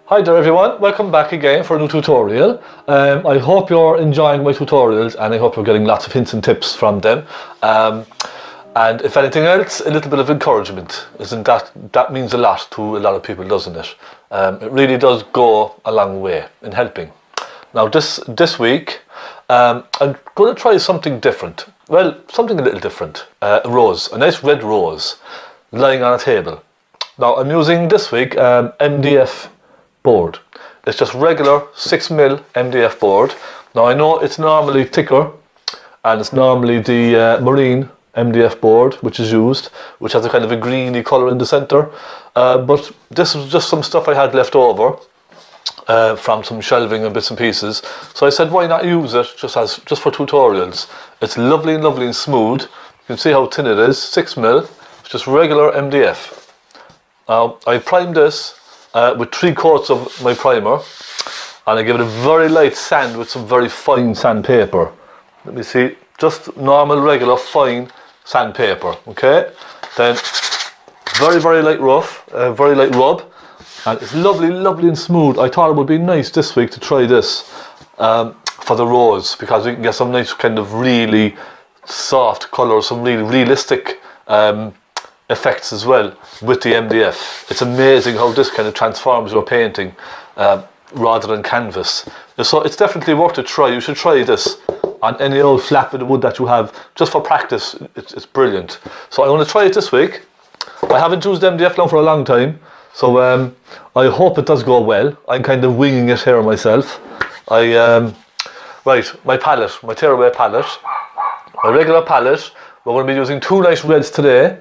Hi there everyone, welcome back again for a new tutorial. I hope you're enjoying my tutorials and I hope you're getting lots of hints and tips from them. And if anything else, a little bit of encouragement. Isn't that means a lot to a lot of people, doesn't it? It really does go a long way in helping. Now this week, I'm going to try something different. Well, something a little different. A rose, a nice red rose, lying on a table. Now I'm using this week MDF board. It's just regular 6mm MDF board. Now I know it's normally thicker and it's normally the marine MDF board which is used, which has a kind of a greeny colour in the centre, but this was just some stuff I had left over from some shelving and bits and pieces, so I said why not use it just for tutorials. It's lovely and smooth. You can see how thin it is, 6mm, it's just regular MDF. Now I primed this with 3 coats of my primer, and I give it a very light sand with some very fine sandpaper. Let me see, just normal regular fine sandpaper, okay? Then very light rough, very light rub, and it's lovely and smooth. I thought it would be nice this week to try this for the rose, because we can get some nice kind of really soft colours, some really realistic effects as well with the MDF. It's amazing how this kind of transforms your painting rather than canvas. So it's definitely worth a try. You should try this on any old flat bit of wood that you have, just for practice. It's brilliant. So I want to try it this week. I haven't used MDF now for a long time, so I hope it does go well. I'm kind of winging it here myself. Right, my palette, my tearaway palette, my regular palette. We're going to be using 2 nice reds today.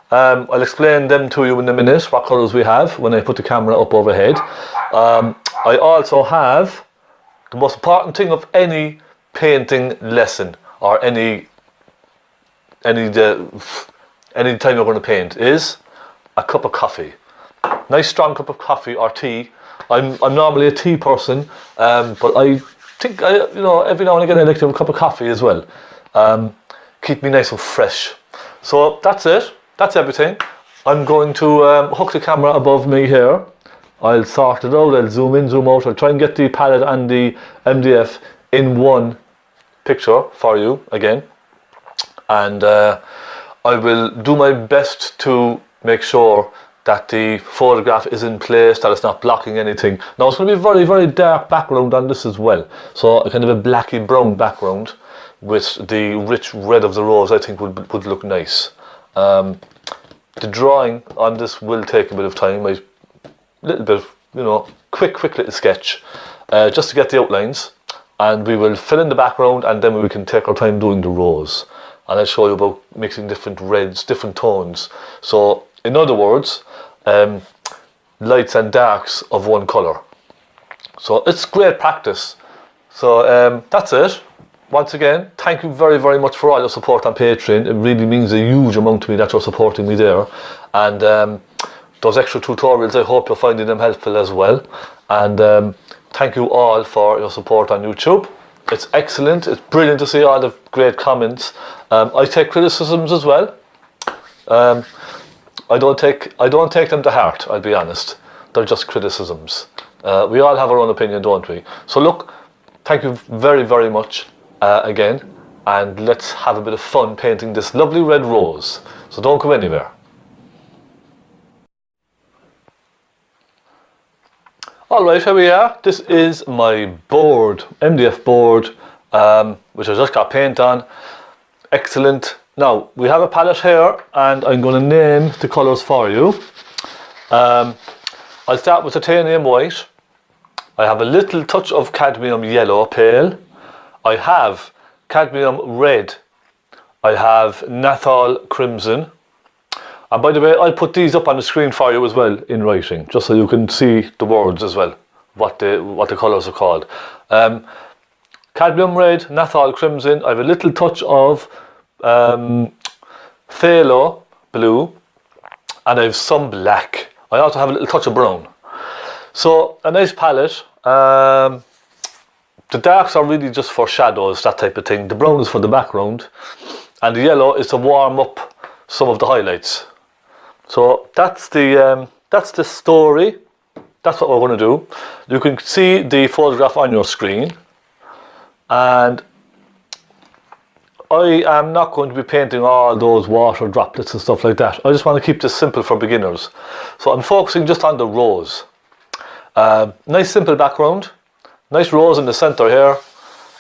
I'll explain them to you in a minute, what colours we have, when I put the camera up overhead. I also have the most important thing of any painting lesson, or any time you're going to paint, is a cup of coffee. Nice strong cup of coffee or tea. I'm normally a tea person, but I think every now and again I like to have a cup of coffee as well. Keep me nice and fresh. So that's it. That's everything. I'm going to hook the camera above me here. I'll sort it out, I'll zoom in, zoom out. I'll try and get the palette and the MDF in one picture for you again. And I will do my best to make sure that the photograph is in place, that it's not blocking anything. Now it's going to be very dark background on this as well. So a kind of a blacky brown background with the rich red of the rose, I think would look nice. The drawing on this will take a bit of time, a little bit of, quick little sketch, just to get the outlines, and we will fill in the background, and then we can take our time doing the rose. And I'll show you about mixing different reds, different tones. So, in other words, lights and darks of one colour. So it's great practice. So that's it. Once again, thank you very much for all your support on Patreon. It really means a huge amount to me that you're supporting me there. And those extra tutorials, I hope you're finding them helpful as well. And thank you all for your support on YouTube. It's excellent. It's brilliant to see all the great comments. I take criticisms as well. I don't take them to heart, I'll be honest. They're just criticisms. We all have our own opinion, don't we? So look, thank you very much. Again, and let's have a bit of fun painting this lovely red rose. So don't go anywhere. Alright, here we are. This is my board, MDF board, which I just got paint on. Excellent. Now, we have a palette here, and I'm going to name the colours for you. I'll start with titanium white. I have a little touch of cadmium yellow, pale. I have cadmium red, I have Nathal crimson, and by the way, I'll put these up on the screen for you as well in writing, just so you can see the words as well, what the colours are called. Cadmium red, Nathal crimson, I have a little touch of phthalo blue, and I have some black. I also have a little touch of brown. So a nice palette. The darks are really just for shadows, that type of thing. The brown is for the background, and the yellow is to warm up some of the highlights. So that's the story. that's what we're going to do. You can see the photograph on your screen, and I am not going to be painting all those water droplets and stuff like that. I just want to keep this simple for beginners. So I'm focusing just on the rose. Nice simple background, nice rose in the center here,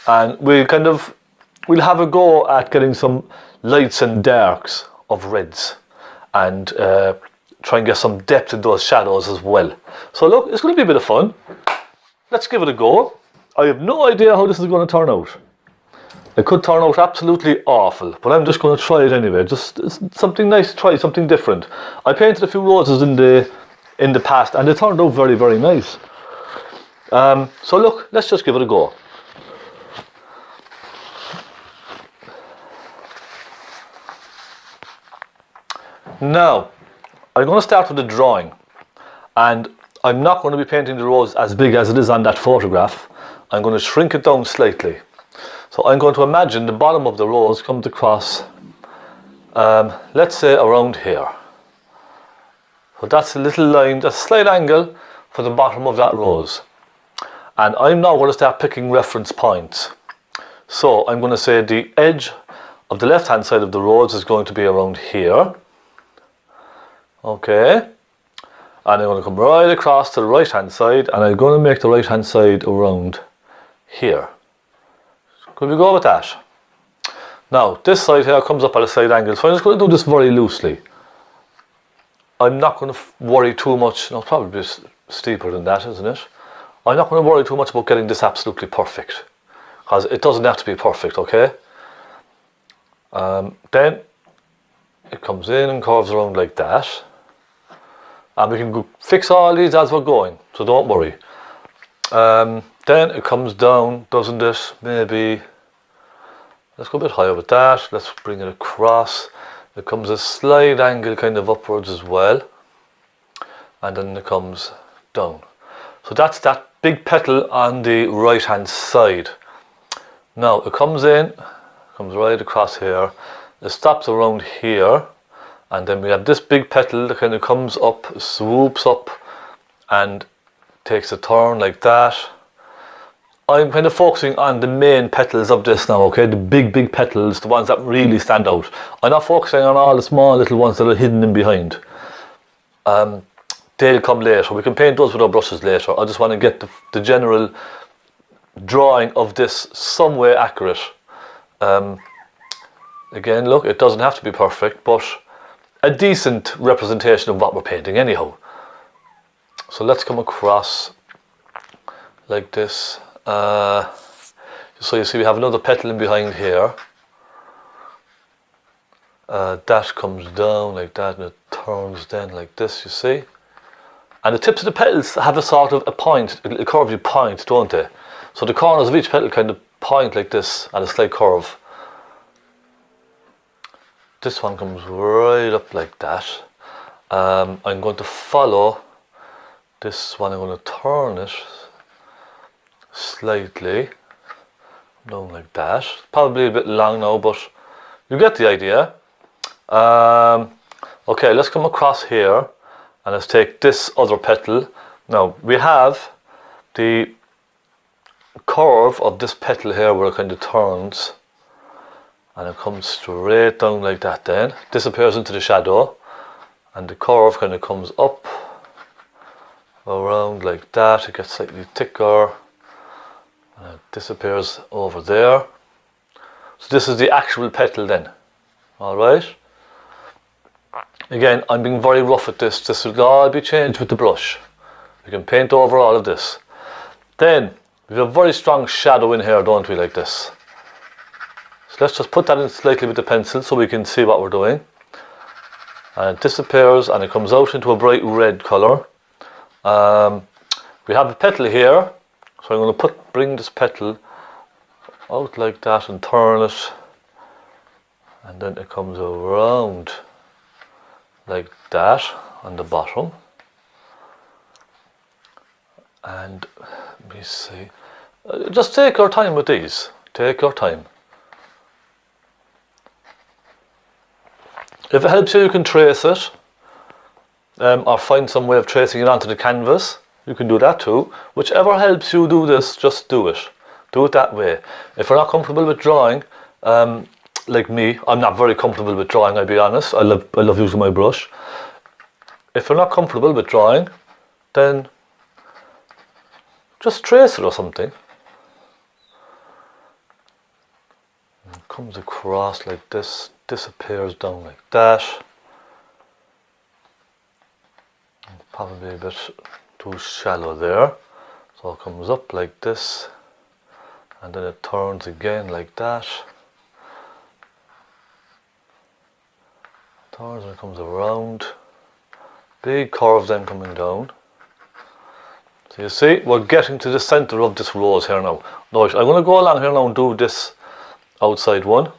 and we'll have a go at getting some lights and darks of reds, and try and get some depth in those shadows as well. So look, it's going to be a bit of fun. Let's give it a go. I have no idea how this is going to turn out. It could turn out absolutely awful, but I'm just going to try it anyway. Just something nice to try, something different. I painted a few roses in the past, and they turned out very, very nice. So look, let's just give it a go. Now, I'm going to start with the drawing, and I'm not going to be painting the rose as big as it is on that photograph. I'm going to shrink it down slightly. So I'm going to imagine the bottom of the rose comes across, let's say around here. So that's a little line, that's a slight angle for the bottom of that rose. And I'm now going to start picking reference points. So I'm going to say the edge of the left hand side of the rose is going to be around here. Okay. And I'm going to come right across to the right hand side, and I'm going to make the right hand side around here. Could we go with that? Now, this side here comes up at a side angle, so I'm just going to do this very loosely. I'm not going to worry too much. No, it's probably steeper than that, isn't it? I'm not going to worry too much about getting this absolutely perfect, because it doesn't have to be perfect, okay? Then it comes in and curves around like that. And we can fix all these as we're going, so don't worry. Then it comes down, doesn't it? Maybe, let's go a bit higher with that. Let's bring it across. It comes a slight angle kind of upwards as well. And then it comes down. So that's that big petal on the right hand side. Now it comes in, comes right across here. It stops around here. And then we have this big petal that kind of comes up, swoops up, and takes a turn like that. I'm kind of focusing on the main petals of this now, okay? The big petals, the ones that really stand out. I'm not focusing on all the small little ones that are hidden in behind. They'll come later. We can paint those with our brushes later. I just want to get the general drawing of this some way accurate. Again, look, it doesn't have to be perfect, but a decent representation of what we're painting anyhow. So let's come across like this. So you see we have another petal in behind here. That comes down like that, and it turns then like this, you see. And the tips of the petals have a sort of a point, a curvy point, don't they? So the corners of each petal kind of point like this at a slight curve. This one comes right up like that. I'm going to follow this one. I'm going to turn it slightly down like that. Probably a bit long now, but you get the idea. Okay, let's come across here and let's take this other petal. Now we have the curve of this petal here where it kind of turns, and it comes straight down like that, then disappears into the shadow, and the curve kind of comes up around like that. It gets slightly thicker and it disappears over there. So this is the actual petal then. Alright, again, I'm being very rough at this. This will all be changed with the brush. We can paint over all of this. Then we have a very strong shadow in here, don't we, like this. So let's just put that in slightly with the pencil so we can see what we're doing. And it disappears and it comes out into a bright red colour. We have a petal here, so I'm going to bring this petal out like that and turn it, and then it comes around like that on the bottom. And let me see, just take your time with these, take your time. If it helps you, you can trace it, or find some way of tracing it onto the canvas. You can do that too. Whichever helps you do this, just do it. Do it that way. If you're not comfortable with drawing, like me, I'm not very comfortable with drawing, I'll be honest. I love using my brush. If you're not comfortable with drawing, then just trace it or something. It comes across like this, disappears down like that. Probably a bit too shallow there. So it comes up like this, and then it turns again like that. Turns and it comes around. Big curve then coming down. So you see, we're getting to the center of this rose here now. Now I'm going to go along here now and do this outside one.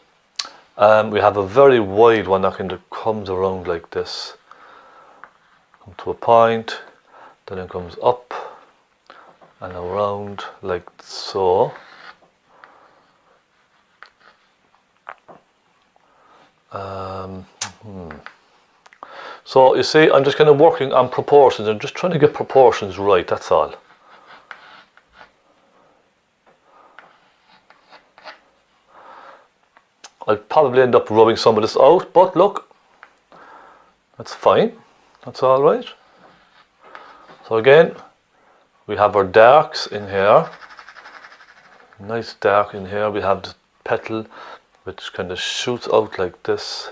We have a very wide one that kind of comes around like this. Come to a point, then it comes up and around like so. So you see, I'm just kind of working on proportions and just trying to get proportions right, that's all. I'll probably end up rubbing some of this out, but look, that's fine, that's all right. So again, we have our darks in here, nice dark in here. We have the petal which kind of shoots out like this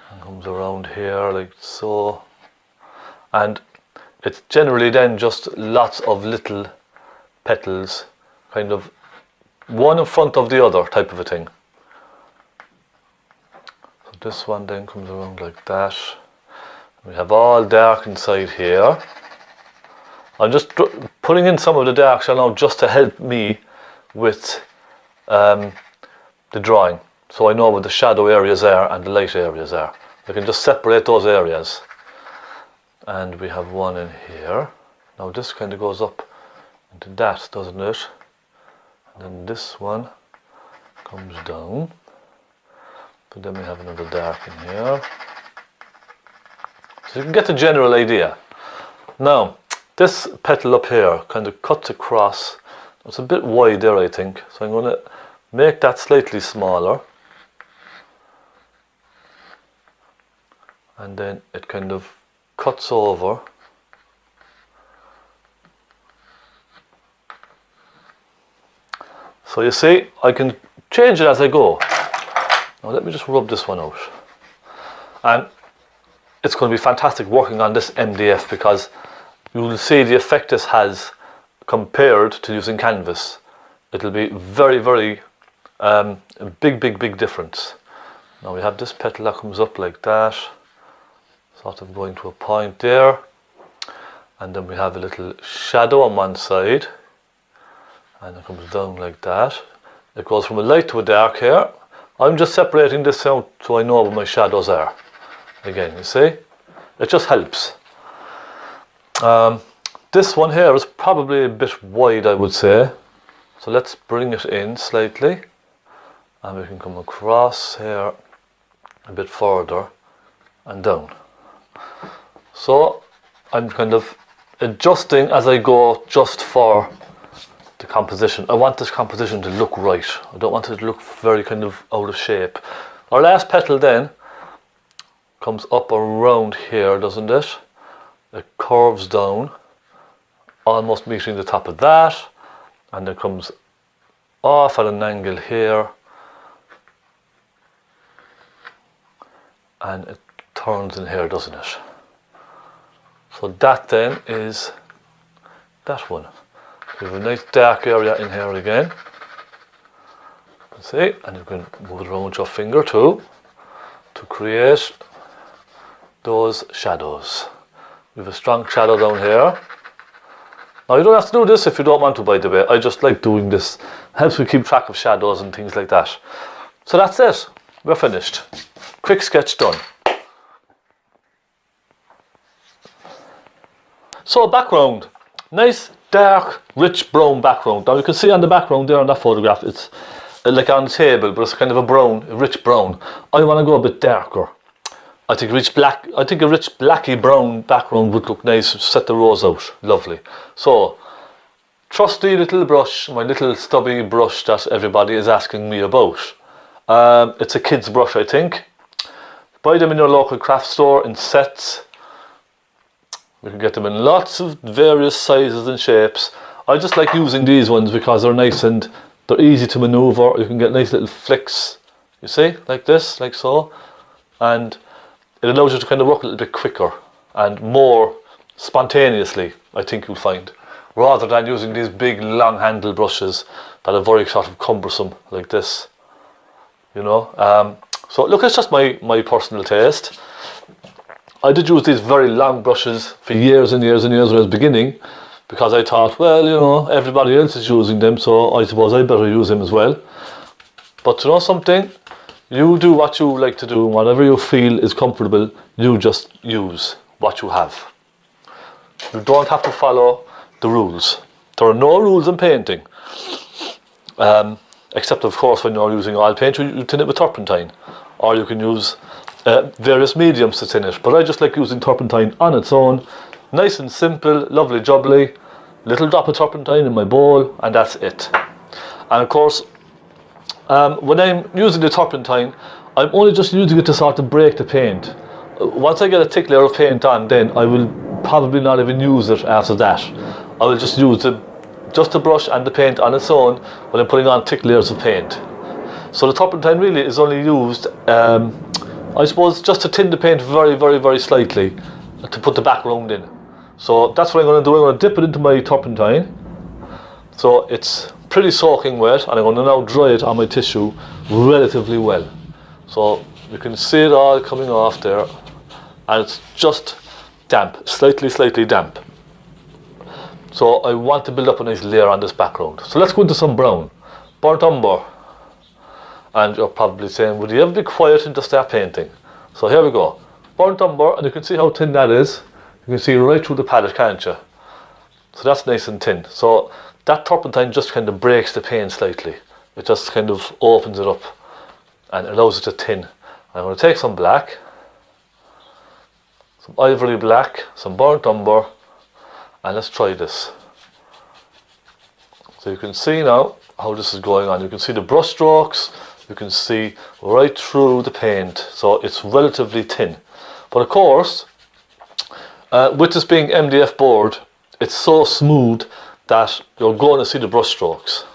and comes around here like so, and it's generally then just lots of little petals, kind of one in front of the other type of a thing. So this one then comes around like that. We have all dark inside here. I'm just putting in some of the darks now just to help me with the drawing, so I know where the shadow areas are and the light areas are. I can just separate those areas. And we have one in here. Now this kind of goes up into that, doesn't it? And then this one comes down. But then we have another dark in here. So you can get the general idea. Now, this petal up here kind of cuts across. It's a bit wide there, I think. So I'm going to make that slightly smaller. And then it kind of cuts over. So you see, I can change it as I go. Now let me just rub this one out. And it's going to be fantastic working on this MDF, because you will see the effect this has compared to using canvas. It'll be very, very a big difference. Now we have this petal that comes up like that, sort of going to a point there, and then we have a little shadow on one side, and it comes down like that. It goes from a light to a dark here. I'm just separating this out so I know where my shadows are. Again, you see, it just helps. This one here is probably a bit wide, I would say. So let's bring it in slightly, and we can come across here a bit further and down. So I'm kind of adjusting as I go, just for the composition. I want this composition to look right. I don't want it to look very kind of out of shape. Our last petal then comes up around here, doesn't it? It curves down, almost meeting the top of that, and it comes off at an angle here, and it turns in here, doesn't it? So that then is that one. We have a nice dark area in here again. See, and you can move it around with your finger too, to create those shadows. We have a strong shadow down here. Now you don't have to do this if you don't want to, by the way. I just like doing this. Helps me keep track of shadows and things like that. So that's it. We're finished. Quick sketch done. So background. Nice, dark, rich brown background. Now you can see on the background there on that photograph, it's like on the table, but it's kind of a brown, a rich brown. I want to go a bit darker. I think a rich blacky brown background would look nice to set the rose out. Lovely. So, trusty little brush, my little stubby brush that everybody is asking me about. It's a kid's brush, I think. Buy them in your local craft store in sets. You can get them in lots of various sizes and shapes. I just like using these ones because they're nice and they're easy to maneuver. You can get nice little flicks, you see, like this, like so. And it allows you to kind of work a little bit quicker and more spontaneously, I think you'll find, rather than using these big long handle brushes that are very sort of cumbersome like this, you know. So look, it's just my personal taste. I did use these very long brushes for years and years and years when I was beginning, because I thought, well, you know, everybody else is using them, so I suppose I better use them as well. But you know something? You do what you like to do, and whatever you feel is comfortable, you just use what you have. You don't have to follow the rules. There are no rules in painting. Except of course when you're using oil paint, you tin it with turpentine. Or you can use various mediums to tin it. But I just like using turpentine on its own. Nice and simple, lovely jubbly. Little drop of turpentine in my bowl, and that's it. And of course, when I'm using the turpentine, I'm only just using it to sort of break the paint. Once I get a thick layer of paint on, then I will probably not even use it after that. I will just use just the brush and the paint on its own when I'm putting on thick layers of paint. So the turpentine really is only used, I suppose, just to tin the paint very, very, very slightly to put the background in. So that's what I'm going to do. I'm going to dip it into my turpentine. So it's pretty soaking wet, and I'm going to now dry it on my tissue relatively well. So you can see it all coming off there, and it's just damp, slightly damp. So I want to build up a nice layer on this background. So let's go into some brown, burnt umber. And you're probably saying, would you ever be quiet and just start painting? So here we go, burnt umber, and you can see how thin that is. You can see right through the palette, can't you? So that's nice and thin. So that turpentine just kind of breaks the paint slightly. It just kind of opens it up and allows it to thin. I'm going to take some black, some ivory black, some burnt umber, and let's try this. So you can see now how this is going on. You can see the brush strokes, you can see right through the paint, so it's relatively thin. But of course, with this being MDF board, it's so smooth that you're going to see the brush strokes.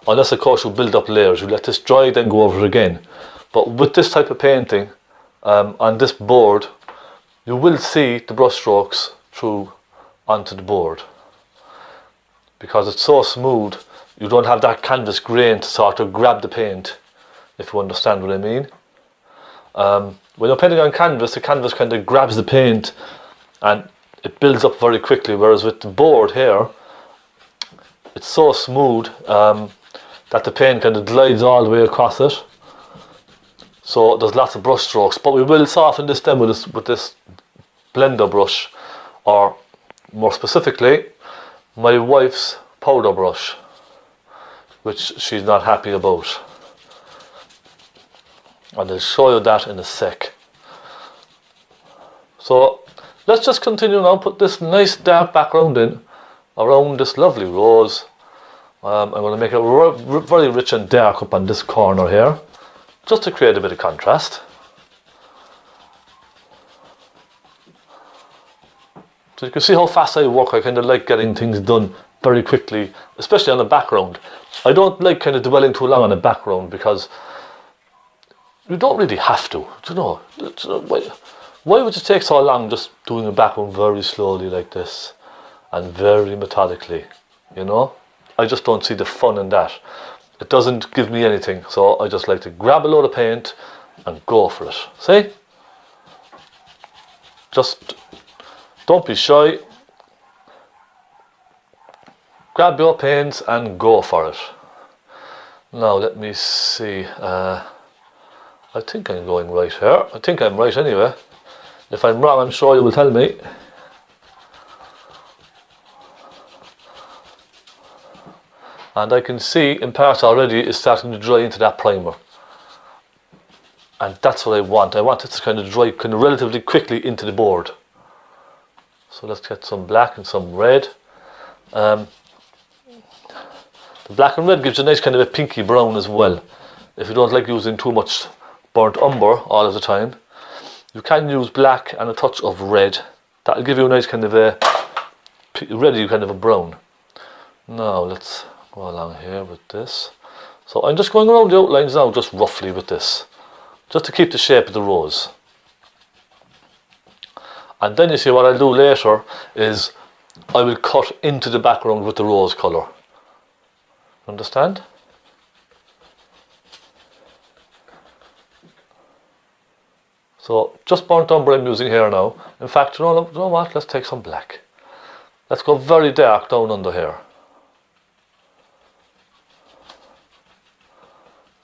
Unless of course you build up layers, you let this dry, then go over it again. But with this type of painting, on this board, you will see the brush strokes through onto the board. Because it's so smooth, you don't have that canvas grain to sort of grab the paint, if you understand what I mean. When you're painting on canvas, the canvas kind of grabs the paint and it builds up very quickly, whereas with the board here, it's so smooth that the paint kind of glides all the way across it. So there's lots of brush strokes, but we will soften this then with this blender brush, or more specifically, my wife's powder brush, which she's not happy about. And I'll show you that in a sec. So let's just continue now, put this nice dark background in around this lovely rose. I'm going to make it very rich and dark up on this corner here, just to create a bit of contrast. So you can see how fast I work. I kind of like getting things done very quickly, especially on the background. I don't like kind of dwelling too long on the background because you don't really have to, you know. Why would you take so long just doing a background very slowly like this and very methodically, you know? I just don't see the fun in that. It doesn't give me anything, so I just like to grab a load of paint and go for it. See? Just don't be shy. Grab your paints and go for it. Now let me see. I think I'm going right here. I think I'm right anyway. If I'm wrong, I'm sure you will tell me. And I can see in part already it's starting to dry into that primer. And that's what I want. I want it to kind of dry kind of relatively quickly into the board. So let's get some black and some red. The black and red gives a nice kind of a pinky brown as well. If you don't like using too much burnt umber all of the time, you can use black and a touch of red. That'll give you a nice kind of a reddy kind of a brown. Now let's go along here with this. So I'm just going around the outlines now, just roughly with this, just to keep the shape of the rose. And then you see what I'll do later is I will cut into the background with the rose colour. Understand? So just burnt umber I'm using here now. In fact, you know what? Let's take some black. Let's go very dark down under here.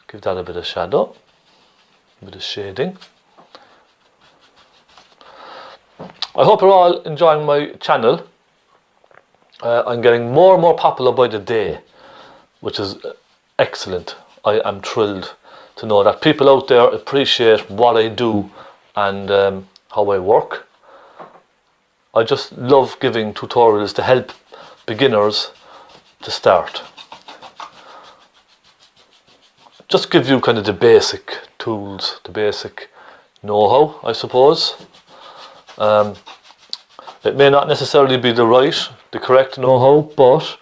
Give that a bit of shadow, a bit of shading. I hope you're all enjoying my channel. I'm getting more and more popular by the day, which is excellent. I am thrilled to know that people out there appreciate what I do and how I work. I just love giving tutorials to help beginners to start. Just give you kind of the basic tools, the basic know-how, I suppose. It may not necessarily be the correct know-how, but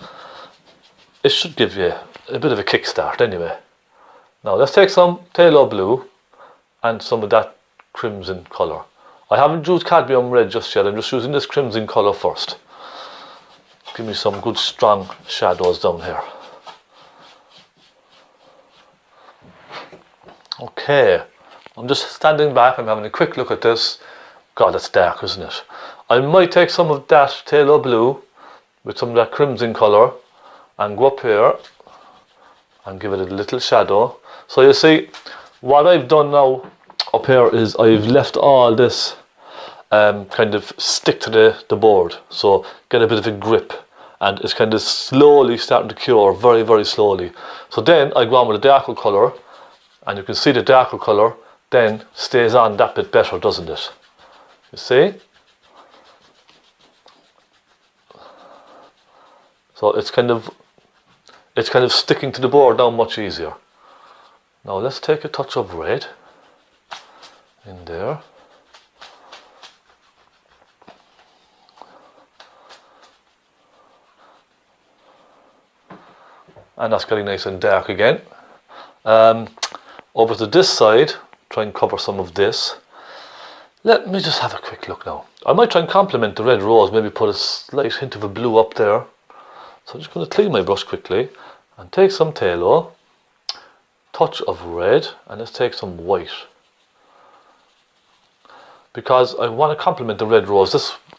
it should give you a bit of a kickstart anyway. Now let's take some phthalo blue and some of that crimson colour. I haven't used cadmium red just yet, I'm just using this crimson colour first. Give me some good strong shadows down here. Okay, I'm just standing back, I'm having a quick look at this. God, it's dark, isn't it? I might take some of that phthalo blue with some of that crimson colour and go up here and give it a little shadow. So you see, what I've done now up here is I've left all this kind of stick to the board, so get a bit of a grip, and it's kind of slowly starting to cure, very, very slowly. So then I go on with a darker colour, and you can see the darker colour then stays on that bit better, doesn't it? You see? So it's kind of sticking to the board now much easier. Now let's take a touch of red in there. And that's getting nice and dark again. Over to this side, try and cover some of this. Let me just have a quick look now. I might try and complement the red rose, maybe put a slight hint of a blue up there. So I'm just going to clean my brush quickly and take some phthalo, touch of red, and let's take some white. Because I want to complement the red rose.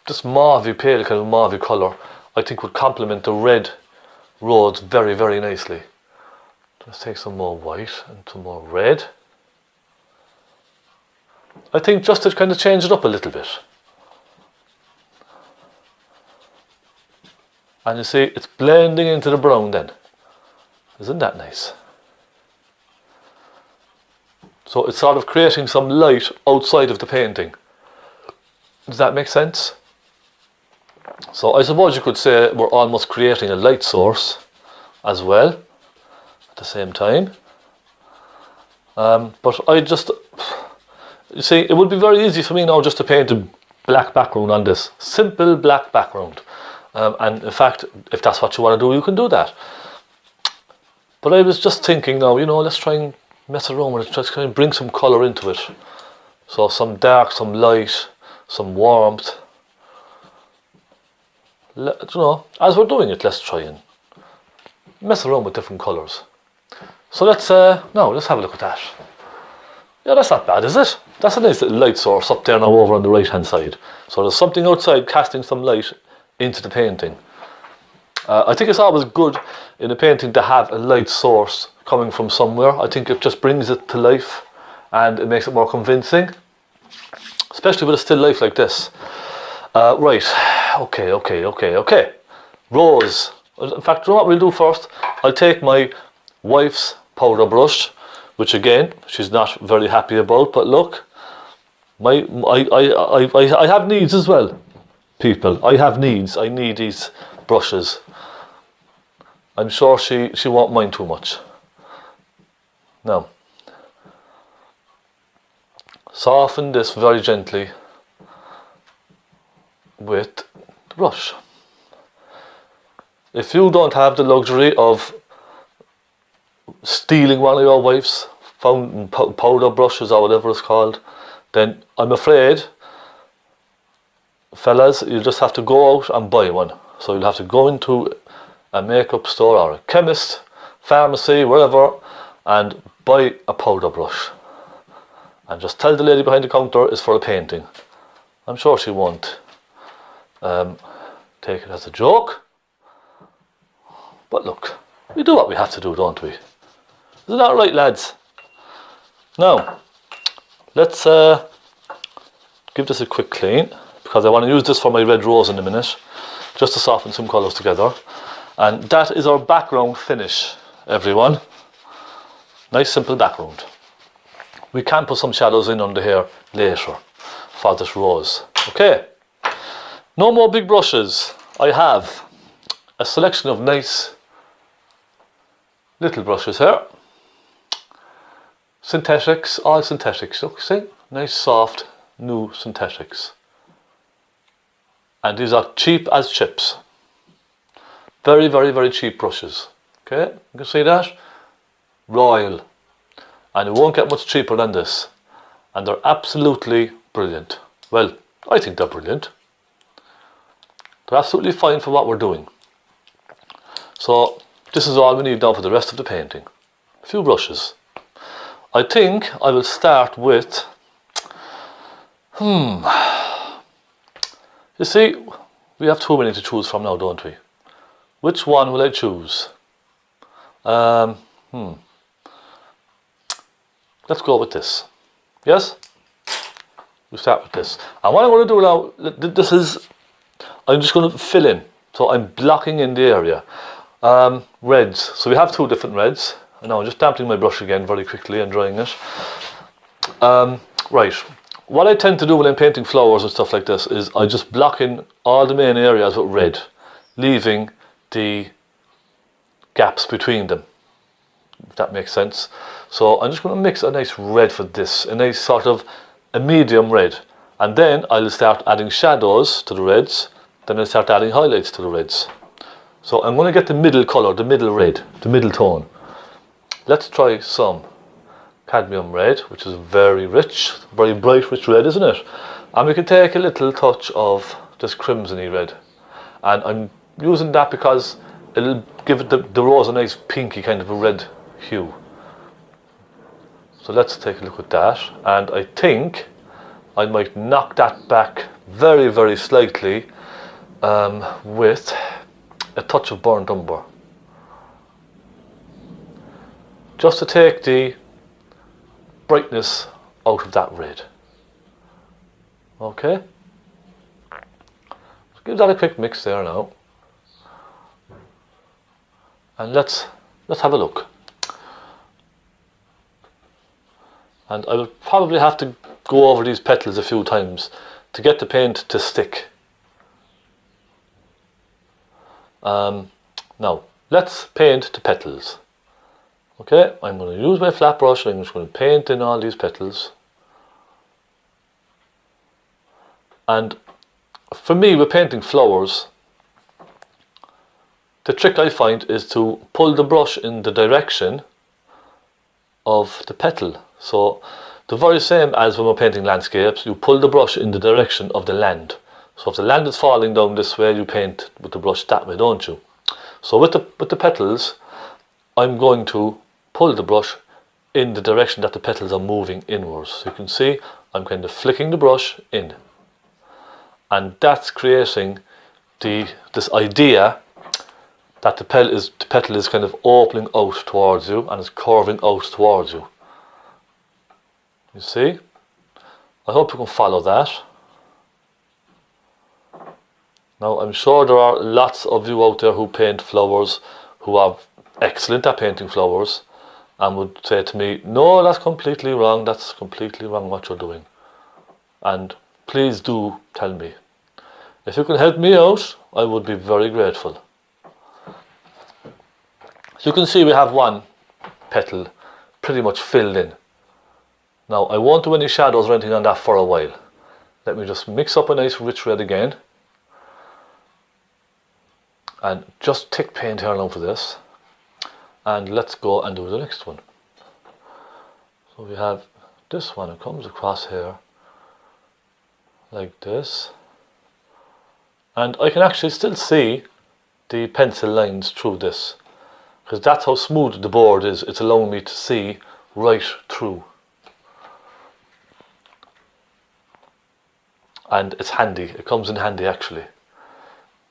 This mauve pale kind of mauve colour I think would complement the red rose very, very nicely. Let's take some more white and some more red. I think just to kind of change it up a little bit. And you see, it's blending into the brown then. Isn't that nice? So it's sort of creating some light outside of the painting. Does that make sense? So I suppose you could say we're almost creating a light source as well at the same time. But you see, it would be very easy for me now just to paint a black background on this. Simple black background. And in fact, if that's what you want to do, you can do that. But I was just thinking now, you know, let's try and mess around with it, try to kind of bring some colour into it. So some dark, some light, some warmth. You know, as we're doing it, let's try and mess around with different colours. So let's have a look at that. Yeah, that's not bad, is it? That's a nice little light source up there now over on the right hand side. So there's something outside casting some light into the painting. I think it's always good in a painting to have a light source coming from somewhere. I think it just brings it to life and it makes it more convincing, especially with a still life like this. Right, okay. Rose. In fact, you know what we'll do first? I'll take my wife's powder brush, which again she's not very happy about. But look, I have needs as well, people. I have needs. I need these brushes. I'm sure she won't mind too much. Now, soften this very gently with the brush. If you don't have the luxury of stealing one of your wife's fountain powder brushes or whatever it's called, then I'm afraid, fellas, you just have to go out and buy one. So you'll have to go into a makeup store or a chemist, pharmacy, wherever, and buy a powder brush. And just tell the lady behind the counter it's for a painting. I'm sure she won't take it as a joke. But look, we do what we have to do, don't we? Isn't that right, lads? Now, let's give this a quick clean, because I want to use this for my red rose in a minute, just to soften some colours together. And that is our background finish, everyone. Nice simple background. We can put some shadows in under here later for this rose. Okay, no more big brushes. I have a selection of nice little brushes here. Synthetics, all synthetics, look, see? Nice soft new synthetics. And these are cheap as chips. Very, very, very cheap brushes. Okay, you can see that? Royal. And it won't get much cheaper than this. And they're absolutely brilliant. Well, I think they're brilliant. They're absolutely fine for what we're doing. So, this is all we need now for the rest of the painting. A few brushes. I think I will start with... You see, we have too many to choose from now, don't we? Which one will I choose? Let's go with this. Yes? We start with this. And what I'm going to do now, this is, I'm just going to fill in. So I'm blocking in the area. Reds. So we have two different reds. And now I'm just damping my brush again very quickly and drying it. Right. What I tend to do when I'm painting flowers and stuff like this is I just block in all the main areas with red, leaving the gaps between them, if that makes sense. So I'm just going to mix a nice red for this, a nice sort of a medium red, and then I'll start adding shadows to the reds, then I'll start adding highlights to the reds. So I'm going to get the middle colour, the middle red, the middle tone. Let's try some cadmium red, which is very rich, very bright rich red, isn't it? And we can take a little touch of this crimsony red, and I'm using that because it'll give it the rose a nice pinky kind of a red hue. So let's take a look at that, and I think I might knock that back very, very slightly with a touch of burnt umber, just to take the brightness out of that red. Okay, so give that a quick mix there now, and let's have a look. And I will probably have to go over these petals a few times to get the paint to stick. Now let's paint the petals. Okay, I'm going to use my flat brush and I'm just going to paint in all these petals. And for me, with painting flowers, the trick I find is to pull the brush in the direction of the petal. So the very same as when we're painting landscapes, you pull the brush in the direction of the land. So if the land is falling down this way, you paint with the brush that way, don't you? So with the petals, I'm going to pull the brush in the direction that the petals are moving inwards. So you can see I'm kind of flicking the brush in, and that's creating this idea that the petal is kind of opening out towards you and is curving out towards you. You see? I hope you can follow that. Now I'm sure there are lots of you out there who paint flowers, who are excellent at painting flowers, and would say to me, no, that's completely wrong what you're doing, and please do tell me. If you can help me out, I would be very grateful. So you can see we have one petal pretty much filled in. Now I won't do any shadows or anything on that for a while. Let me just mix up a nice rich red again. And just take paint here now for this. And let's go and do the next one. So we have this one, it comes across here like this. And I can actually still see the pencil lines through this, because that's how smooth the board is. It's allowing me to see right through. And it's handy, it comes in handy actually.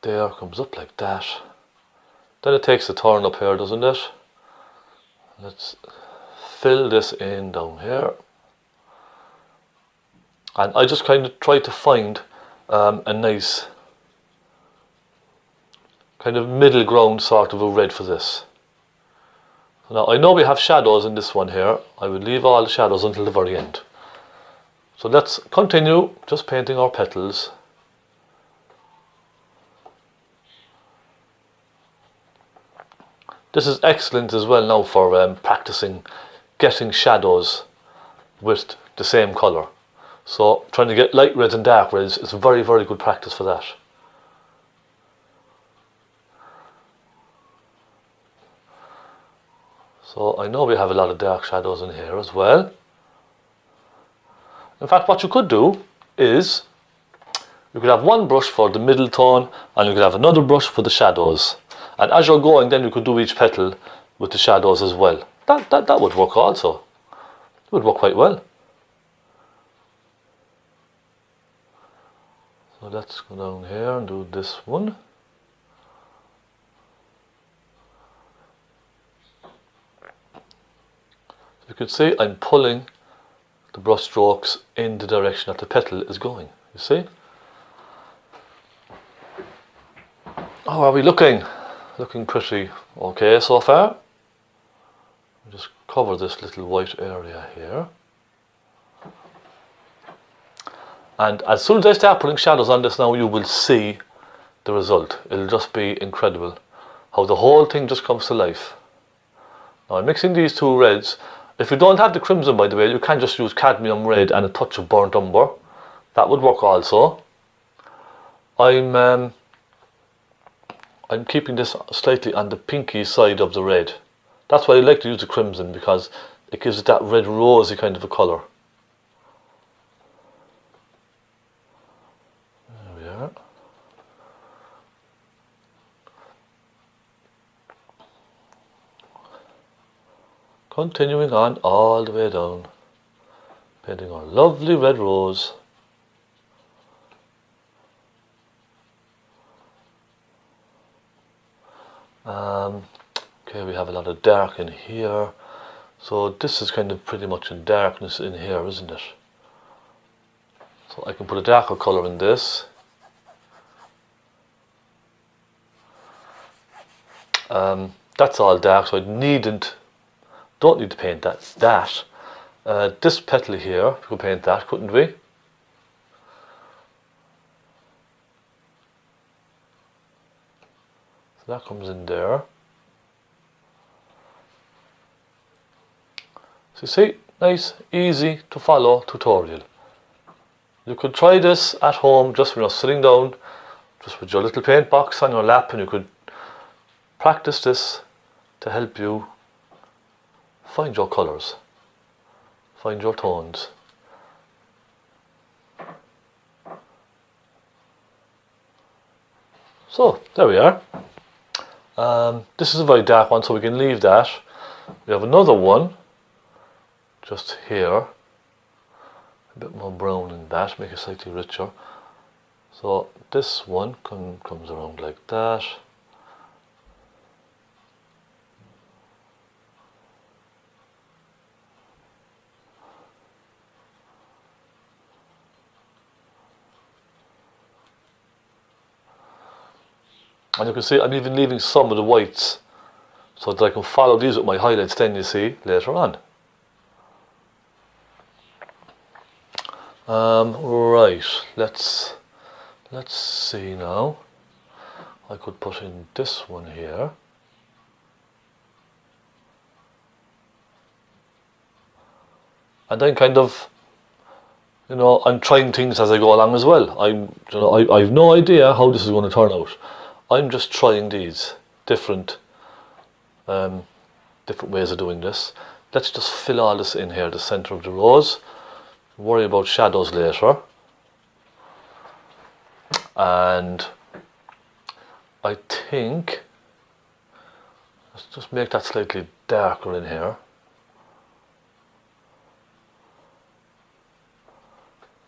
There, comes up like that. Then it takes a turn up here, doesn't it? Let's fill this in down here. And I just kind of try to find a nice kind of middle ground sort of a red for this. Now I know we have shadows in this one here. I would leave all the shadows until the very end. So let's continue just painting our petals. This is excellent as well now for practicing getting shadows with the same colour. So trying to get light reds and dark reds is very, very good practice for that. So I know we have a lot of dark shadows in here as well. In fact, what you could do is you could have one brush for the middle tone and you could have another brush for the shadows. And as you're going, then you could do each petal with the shadows as well. That would work also. It would work quite well. So let's go down here and do this one. You can see I'm pulling the brush strokes in the direction that the petal is going. You see? How are we looking? Looking pretty okay so far. Just cover this little white area here. And as soon as I start putting shadows on this now, you will see the result. It'll just be incredible how the whole thing just comes to life. Now I'm mixing these two reds. If you don't have the crimson, by the way, you can just use cadmium red and a touch of burnt umber. That would work also. I'm keeping this slightly on the pinky side of the red. That's why I like to use the crimson, because it gives it that red rosy kind of a colour. There we are. Continuing on all the way down, painting our lovely red rose. Okay, we have a lot of dark in here, so this is kind of pretty much in darkness in here, isn't it? So I can put a darker colour in this. That's all dark, so I don't need to paint that. This petal here, we could paint that, couldn't we? So that comes in there. So you see, nice, easy to follow tutorial. You could try this at home just when you're sitting down, just with your little paint box on your lap, and you could practice this to help you find your colours, find your tones. So there we are. This is a very dark one, so we can leave that. We have another one just here, a bit more brown in that, make it slightly richer. So this one comes around like that. And you can see I'm even leaving some of the whites so that I can follow these with my highlights then, you see, later on. Right, let's see now. I could put in this one here. And then kind of, you know, I'm trying things as I go along as well. I have no idea how this is going to turn out. I'm just trying these different ways of doing this. Let's just fill all this in here, the center of the rose. Worry about shadows later. And I think, let's just make that slightly darker in here.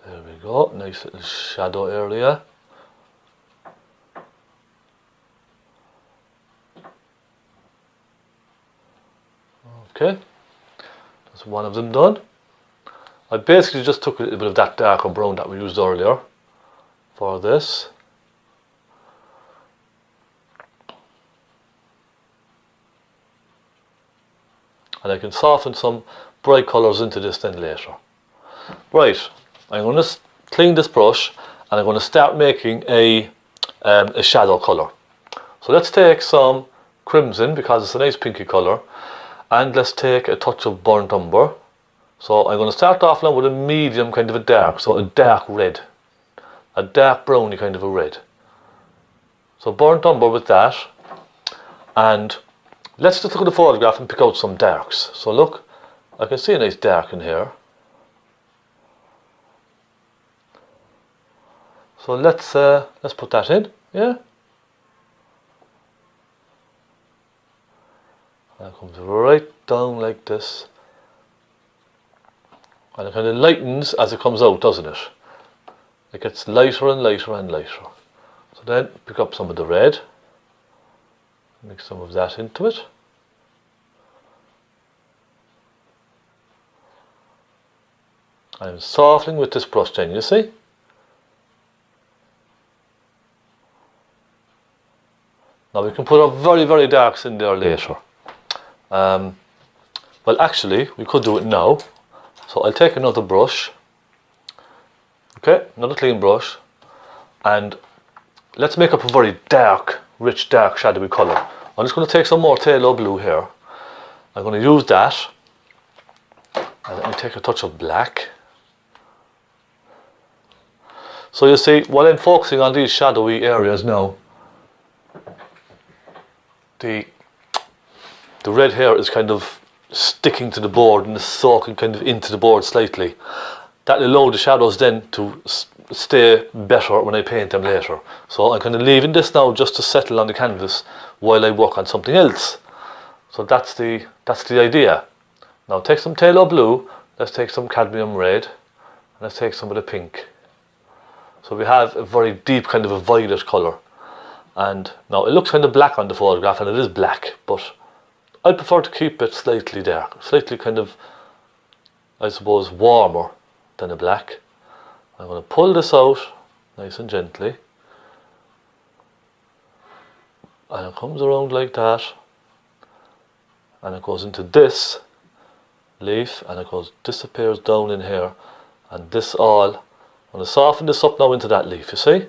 There we go, nice little shadow area. Okay, that's one of them done. I basically just took a little bit of that darker brown that we used earlier for this. And I can soften some bright colours into this then later. Right, I'm going to clean this brush and I'm going to start making a shadow colour. So let's take some crimson because it's a nice pinky colour, and let's take a touch of burnt umber. So I'm going to start off now with a medium kind of a dark, so a dark red, a dark browny kind of a red. So burnt umber with that, and let's just look at the photograph and pick out some darks. So look, I can see a nice dark in here. So let's put that in, yeah. That comes right down like this. And it kind of lightens as it comes out, doesn't it? It gets lighter and lighter and lighter. So then pick up some of the red, mix some of that into it. I'm softening with this brush then, you see? Now we can put our very, very darks in there later. Well, actually, we could do it now. So I'll take another brush, okay, another clean brush, and let's make up a very dark, rich, dark, shadowy colour. I'm just going to take some more phthalo blue here. I'm going to use that, and let me take a touch of black. So you see, while I'm focusing on these shadowy areas now, the red here is kind of sticking to the board and is soaking kind of into the board slightly. That will allow the shadows then to stay better when I paint them later. So I'm kind of leaving this now just to settle on the canvas while I work on something else. So that's the idea. Now take some phthalo blue, let's take some cadmium red, and let's take some of the pink. So we have a very deep kind of a violet colour. And now it looks kind of black on the photograph, and it is black, but I prefer to keep it slightly dark, slightly kind of, I suppose, warmer than a black. I'm going to pull this out nice and gently, and it comes around like that, and it goes into this leaf, and it disappears down in here, and this all, I'm going to soften this up now into that leaf, you see?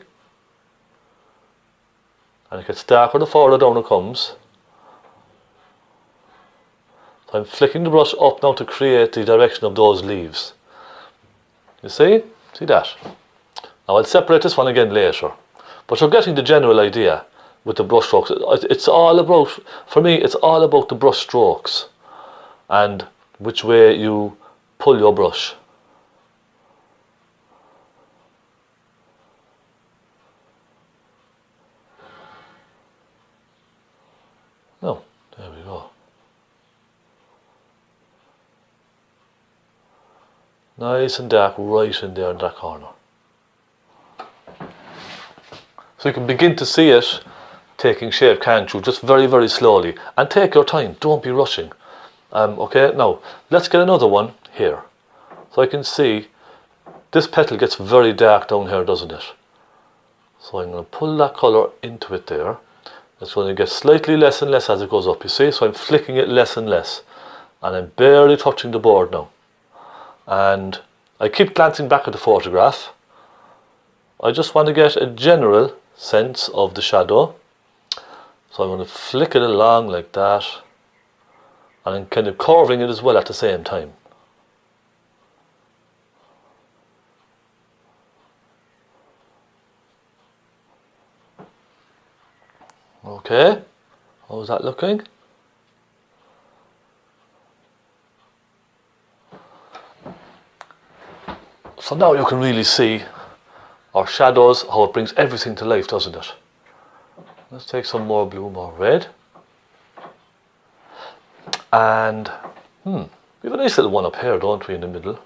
And it gets darker the further down it comes. So I'm flicking the brush up now to create the direction of those leaves. You see? See that? Now I'll separate this one again later. But you're getting the general idea with the brush strokes. It's all about, for me, it's all about the brush strokes and which way you pull your brush. No, there we go. Nice and dark right in there in that corner. So you can begin to see it taking shape, can't you? Just very, very slowly. And take your time, don't be rushing. Okay, now let's get another one here. So I can see this petal gets very dark down here, doesn't it? So I'm going to pull that colour into it there. It's going to get slightly less and less as it goes up, you see? So I'm flicking it less and less. And I'm barely touching the board now. And I keep glancing back at the photograph. I just want to get a general sense of the shadow. So I'm going to flick it along like that. And I'm kind of curving it as well at the same time. Okay, how's that looking? So now you can really see our shadows, how it brings everything to life, doesn't it? Let's take some more blue, more red. And, we have a nice little one up here, don't we, in the middle?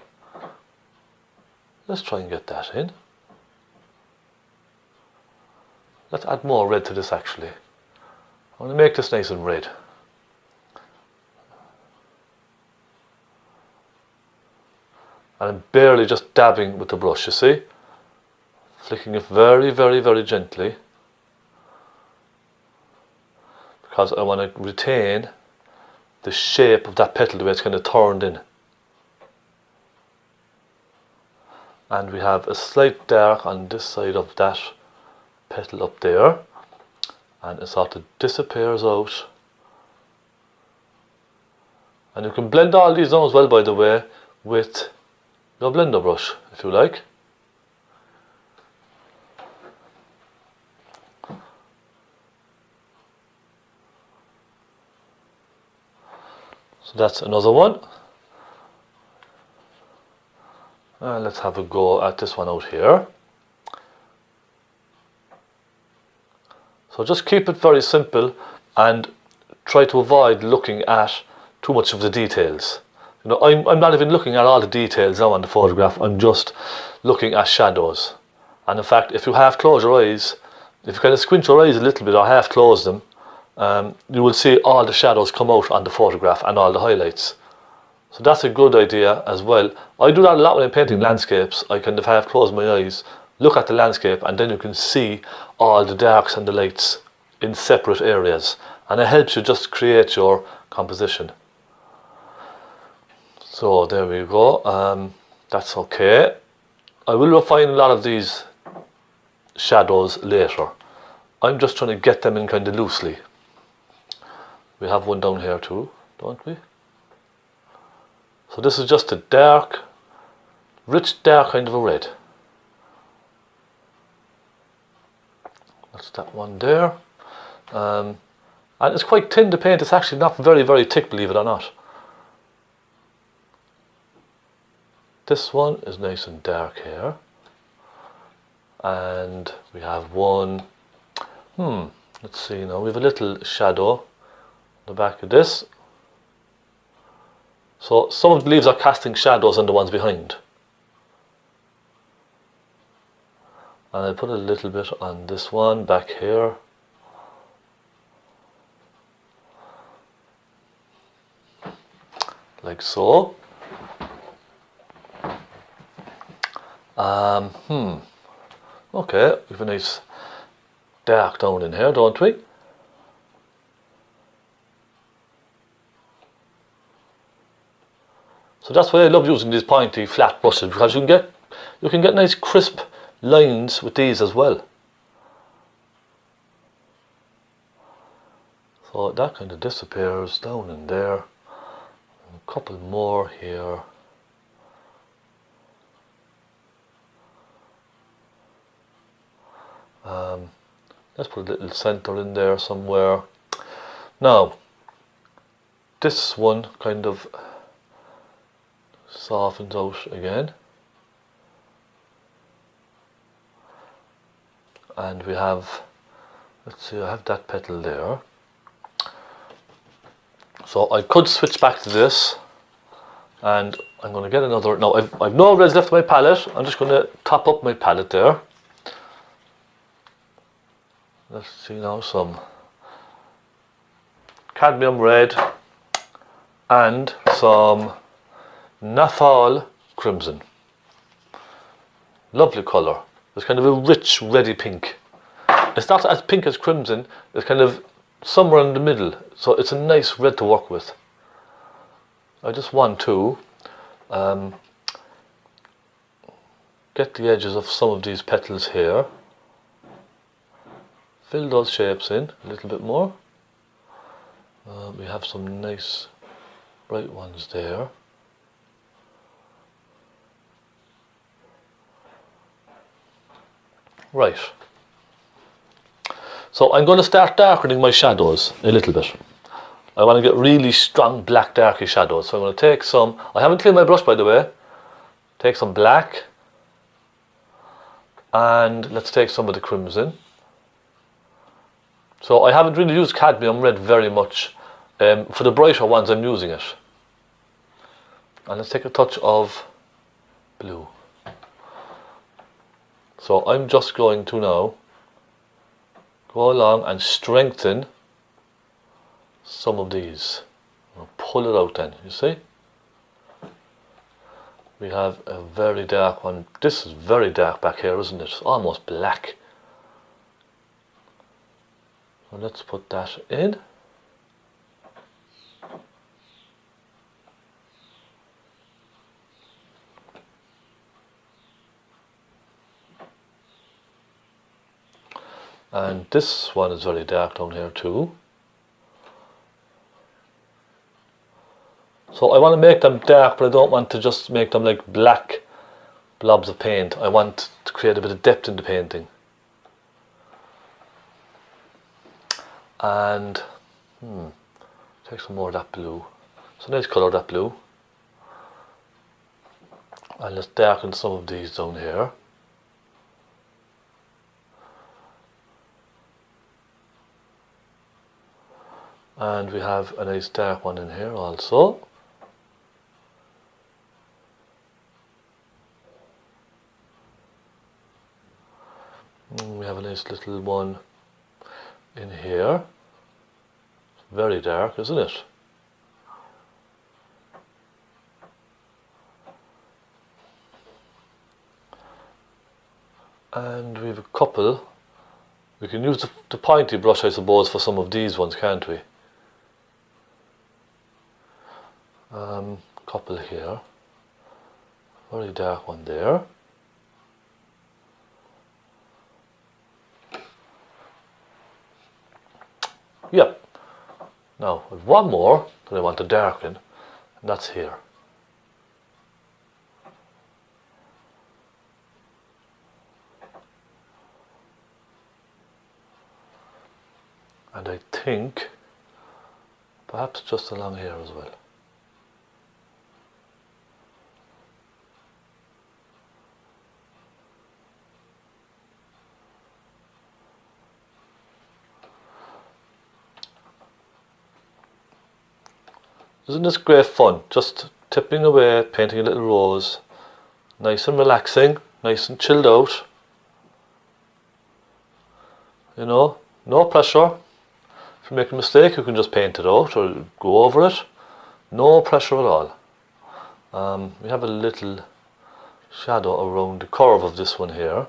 Let's try and get that in. Let's add more red to this actually. I want to make this nice and red. And I'm barely just dabbing with the brush, you see? Flicking it very, very, very gently. Because I want to retain the shape of that petal, the way it's kind of turned in. And we have a slight dark on this side of that petal up there. And it sort of disappears out. And you can blend all these down as well, by the way, with your blender brush, if you like. So that's another one. Let's have a go at this one out here. So just keep it very simple and try to avoid looking at too much of the details. You know, I'm not even looking at all the details now on the photograph, I'm just looking at shadows. And in fact, if you half close your eyes, if you kind of squint your eyes a little bit or half close them, you will see all the shadows come out on the photograph and all the highlights. So that's a good idea as well. I do that a lot when I'm painting landscapes. I kind of half close my eyes, look at the landscape, and then you can see all the darks and the lights in separate areas, and it helps you just create your composition. So there we go. That's okay. I will refine a lot of these shadows later. I'm just trying to get them in kind of loosely. We have one down here too, don't we? So this is just a dark, rich dark kind of a red. That's that one there. And it's quite thin to paint. It's actually not very, very thick, believe it or not. This one is nice and dark here. And we have one, let's see now, we have a little shadow on the back of this. So some of the leaves are casting shadows on the ones behind. And I put a little bit on this one back here. Like so. Okay, we have a nice dark down in here, don't we? So that's why I love using these pointy flat brushes, because you can get nice crisp lines with these as well. So that kind of disappears down in there. A couple more here. Let's put a little center in there somewhere. Now, this one kind of softens out again. And we have, let's see, I have that petal there. So I could switch back to this, and I'm going to get another. Now I've no reds left on my palette. I'm just going to top up my palette there. Let's see now, some cadmium red and some Nathal crimson. Lovely colour. There's kind of a rich reddy pink it's not as pink as crimson, it's kind of somewhere in the middle, so it's a nice red to work with. I just want to get the edges of some of these petals here, fill those shapes in a little bit more. We have some nice bright ones there. Right, so I'm going to start darkening my shadows a little bit. I want to get really strong black darky shadows, so I'm going to take some, I haven't cleaned my brush by the way, take some black, and let's take some of the crimson. So I haven't really used cadmium red very much. For the brighter ones I'm using it. And let's take a touch of blue. So I'm just going to now go along and strengthen some of these. I'll pull it out then, you see? We have a very dark one. This is very dark back here, isn't it? It's almost black. So let's put that in. And this one is very dark down here too. So I want to make them dark, but I don't want to just make them like black blobs of paint. I want to create a bit of depth in the painting. And take some more of that blue. It's a nice colour, that blue. And let's darken some of these down here. And we have a nice dark one in here also. And we have a nice little one in here. It's very dark, isn't it? And we have a couple. We can use the pointy brush, I suppose, for some of these ones, can't we? Couple here, very dark one there. Yep. Now one more that I want to darken, and that's here. And I think perhaps just along here as well. Isn't this great fun? Just tipping away, painting a little rose. Nice and relaxing, nice and chilled out. You know, no pressure. If you make a mistake, you can just paint it out or go over it. No pressure at all. We have a little shadow around the curve of this one here.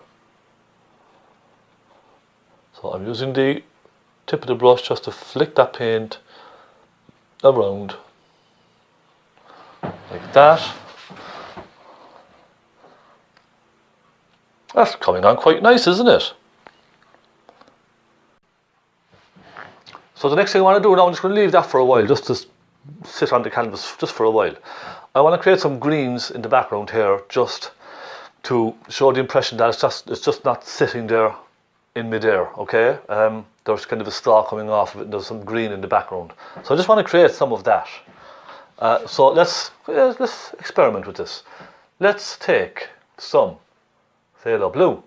So I'm using the tip of the brush just to flick that paint around. Like that. That's coming on quite nice, isn't it? So the next thing I want to do now, I'm just going to leave that for a while, just to sit on the canvas just for a while. I want to create some greens in the background here, just to show the impression that it's just not sitting there in midair, okay? There's kind of a star coming off of it, and there's some green in the background. So I just want to create some of that. So let's experiment with this. Let's take some phthalo blue,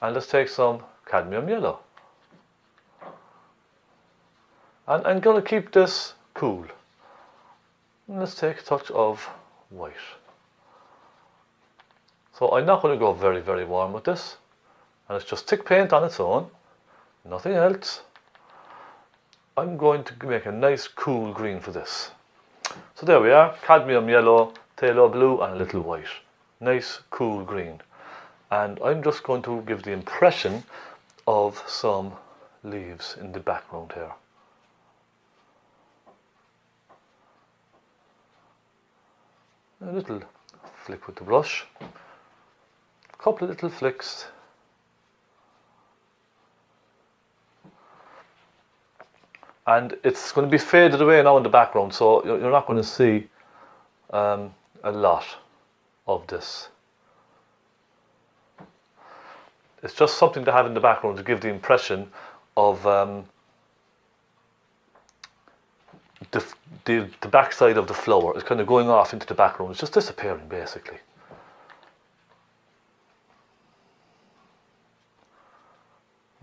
and let's take some cadmium yellow. And I'm going to keep this cool. And let's take a touch of white. So I'm not going to go very, very warm with this. And it's just thick paint on its own, nothing else. I'm going to make a nice cool green for this. So there we are, cadmium yellow, phthalo blue and a little white. Nice cool green. And I'm just going to give the impression of some leaves in the background here. A little flick with the brush, a couple of little flicks. And it's going to be faded away now in the background, so you're not going to see a lot of this. It's just something to have in the background to give the impression of the backside of the flower is kind of going off into the background. It's just disappearing basically.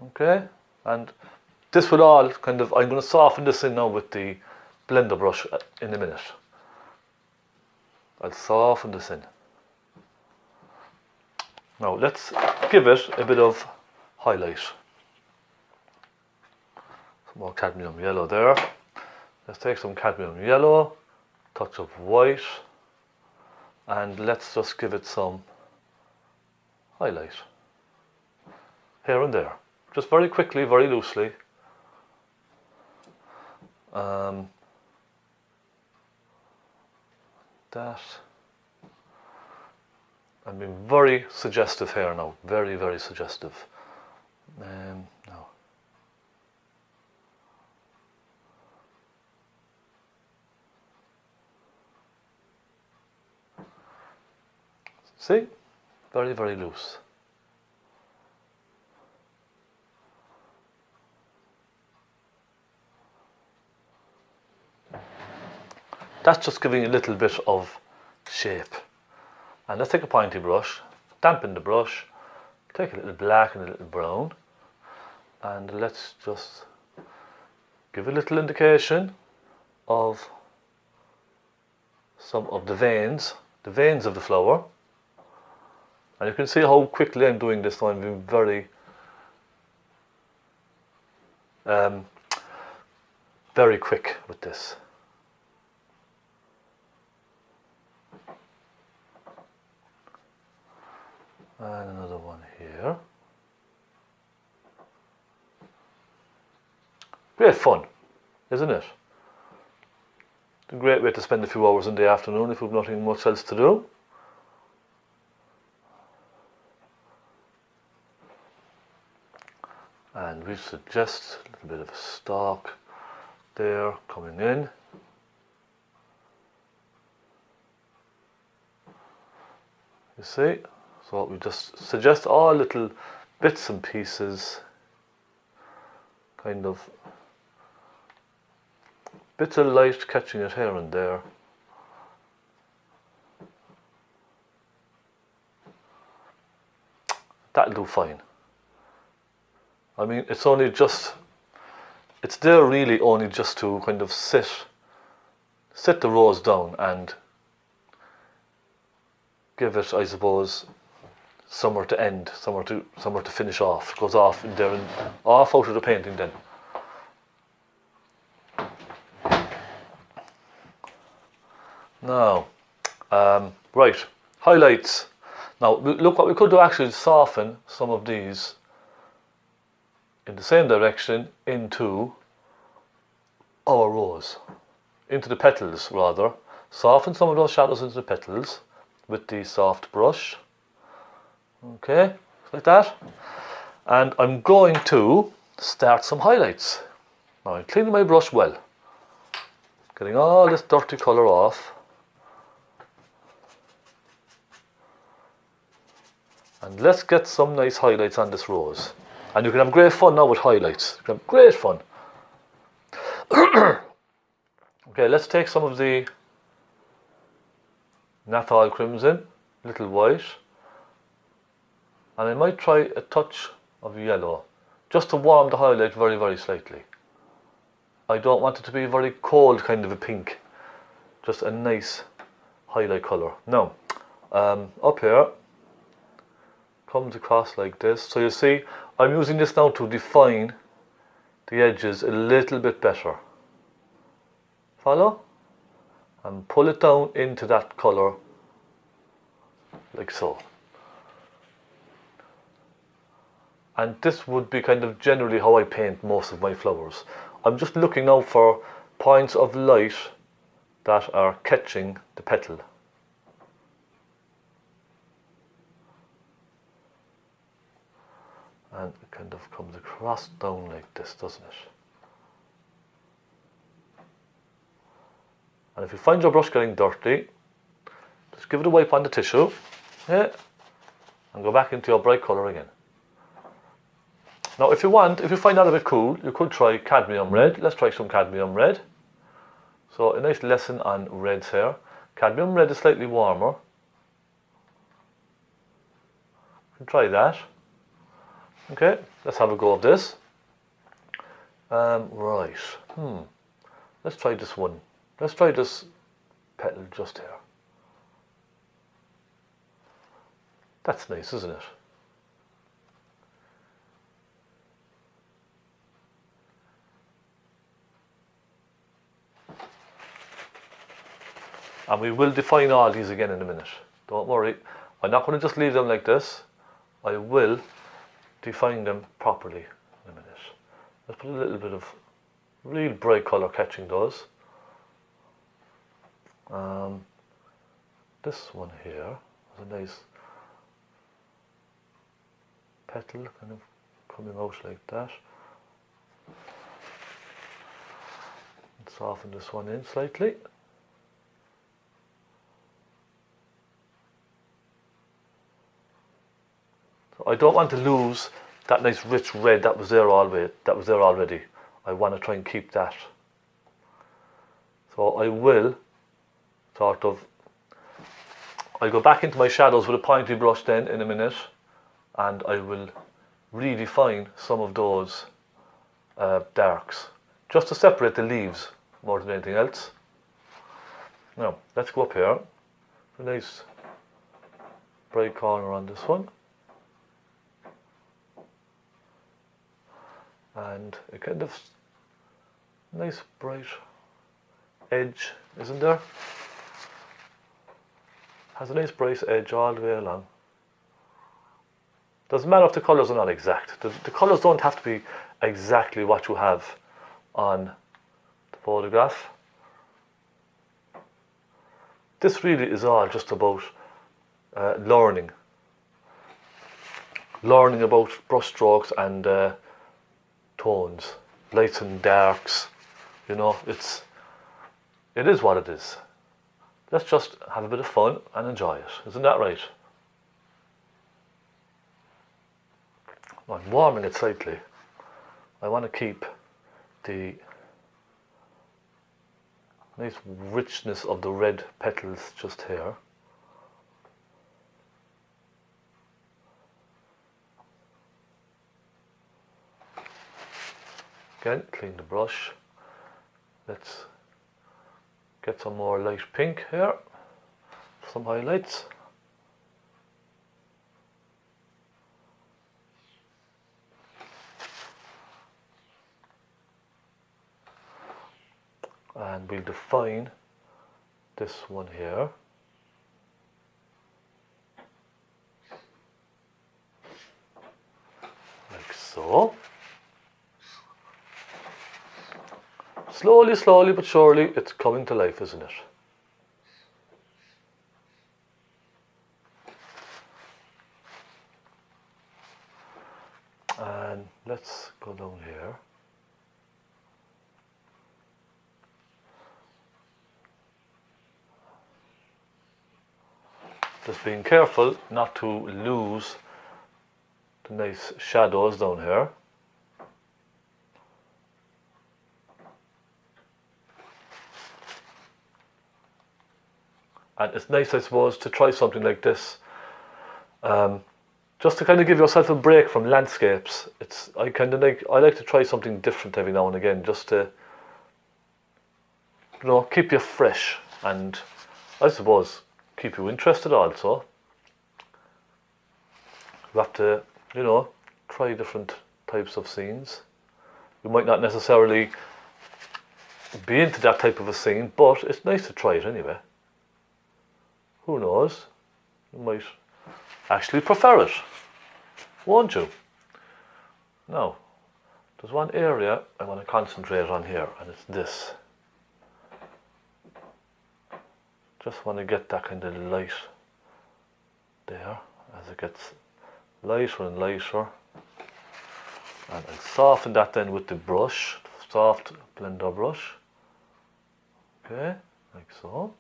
Okay, and this will all kind of, I'm going to soften this in now with the blender brush in a minute. I'll soften this in. Now let's give it a bit of highlight. Some more cadmium yellow there. Let's take some cadmium yellow, touch of white, and let's just give it some highlight here and there. Just very quickly, very loosely. That. I'm being very suggestive here now, very, very suggestive. Now. See? Very, very loose. That's just giving a little bit of shape. And let's take a pointy brush, dampen the brush, take a little black and a little brown, and let's just give a little indication of some of the veins of the flower. And you can see how quickly I'm doing this now. I'm being very, very quick with this. And another one here. Great fun, isn't it? It's a great way to spend a few hours in the afternoon if you've nothing much else to do. And we suggest a little bit of a stalk there coming in. You see? So we just suggest all little bits and pieces, kind of bits of light catching it here and there. That'll do fine. I mean, it's there really only just to kind of sit the rose down and give it, I suppose, somewhere to end, somewhere to finish off. It goes off in there and off out of the painting then. Now, right, highlights. Now, look what we could do actually is soften some of these in the same direction into our rose, into the petals rather. Soften some of those shadows into the petals with the soft brush. Okay, like that. And I'm going to start some highlights. Now I'm cleaning my brush well, getting all this dirty colour off. And let's get some nice highlights on this rose. And you can have great fun now with highlights. You can have great fun. Okay, let's take some of the Nathal Crimson, little white. And I might try a touch of yellow, just to warm the highlight very, very slightly. I don't want it to be a very cold kind of a pink, just a nice highlight colour. Now, up here, comes across like this. So you see, I'm using this now to define the edges a little bit better. Follow? And pull it down into that colour, like so. And this would be kind of generally how I paint most of my flowers. I'm just looking out for points of light that are catching the petal. And it kind of comes across down like this, doesn't it? And if you find your brush getting dirty, just give it a wipe on the tissue, yeah, and go back into your bright colour again. Now if you find that a bit cool, you could try cadmium red. Let's try some cadmium red. So a nice lesson on reds here. Cadmium red is slightly warmer. You can try that. Okay, let's have a go of this. Right, let's try this one. Let's try this petal just here. That's nice, isn't it? And we will define all these again in a minute. Don't worry. I'm not going to just leave them like this. I will define them properly in a minute. Let's put a little bit of real bright colour catching those. This one here is a nice petal kind of coming out like that. And soften this one in slightly. I don't want to lose that nice rich red that was there already. I want to try and keep that. So I will I'll go back into my shadows with a pointy brush then in a minute, and I will redefine some of those darks, just to separate the leaves more than anything else. Now let's go up here. A nice bright corner on this one. And a kind of nice bright edge, isn't there? Has a nice bright edge all the way along. Doesn't matter if the colours are not exact. The colours don't have to be exactly what you have on the photograph. This really is all just about learning about brush strokes and tones, lights and darks. You know, it is what it is. Let's just have a bit of fun and enjoy it. Isn't that right? I'm warming it slightly. I want to keep the nice richness of the red petals just here. Again, clean the brush. Let's get some more light pink here, some highlights. And we'll define this one here. Like so. Slowly but surely it's coming to life, isn't it? And let's go down here. Just being careful not to lose the nice shadows down here. And it's nice, I suppose, to try something like this, just to kind of give yourself a break from landscapes. I like to try something different every now and again, just to, you know, keep you fresh and I suppose keep you interested also. You have to, you know, try different types of scenes. You might not necessarily be into that type of a scene, but it's nice to try it anyway. Who knows? You might actually prefer it, won't you? Now, there's one area I want to concentrate on here, and it's this. Just want to get that kind of light there as it gets lighter and lighter. And I'll soften that then with the brush, soft blender brush. Okay, like so.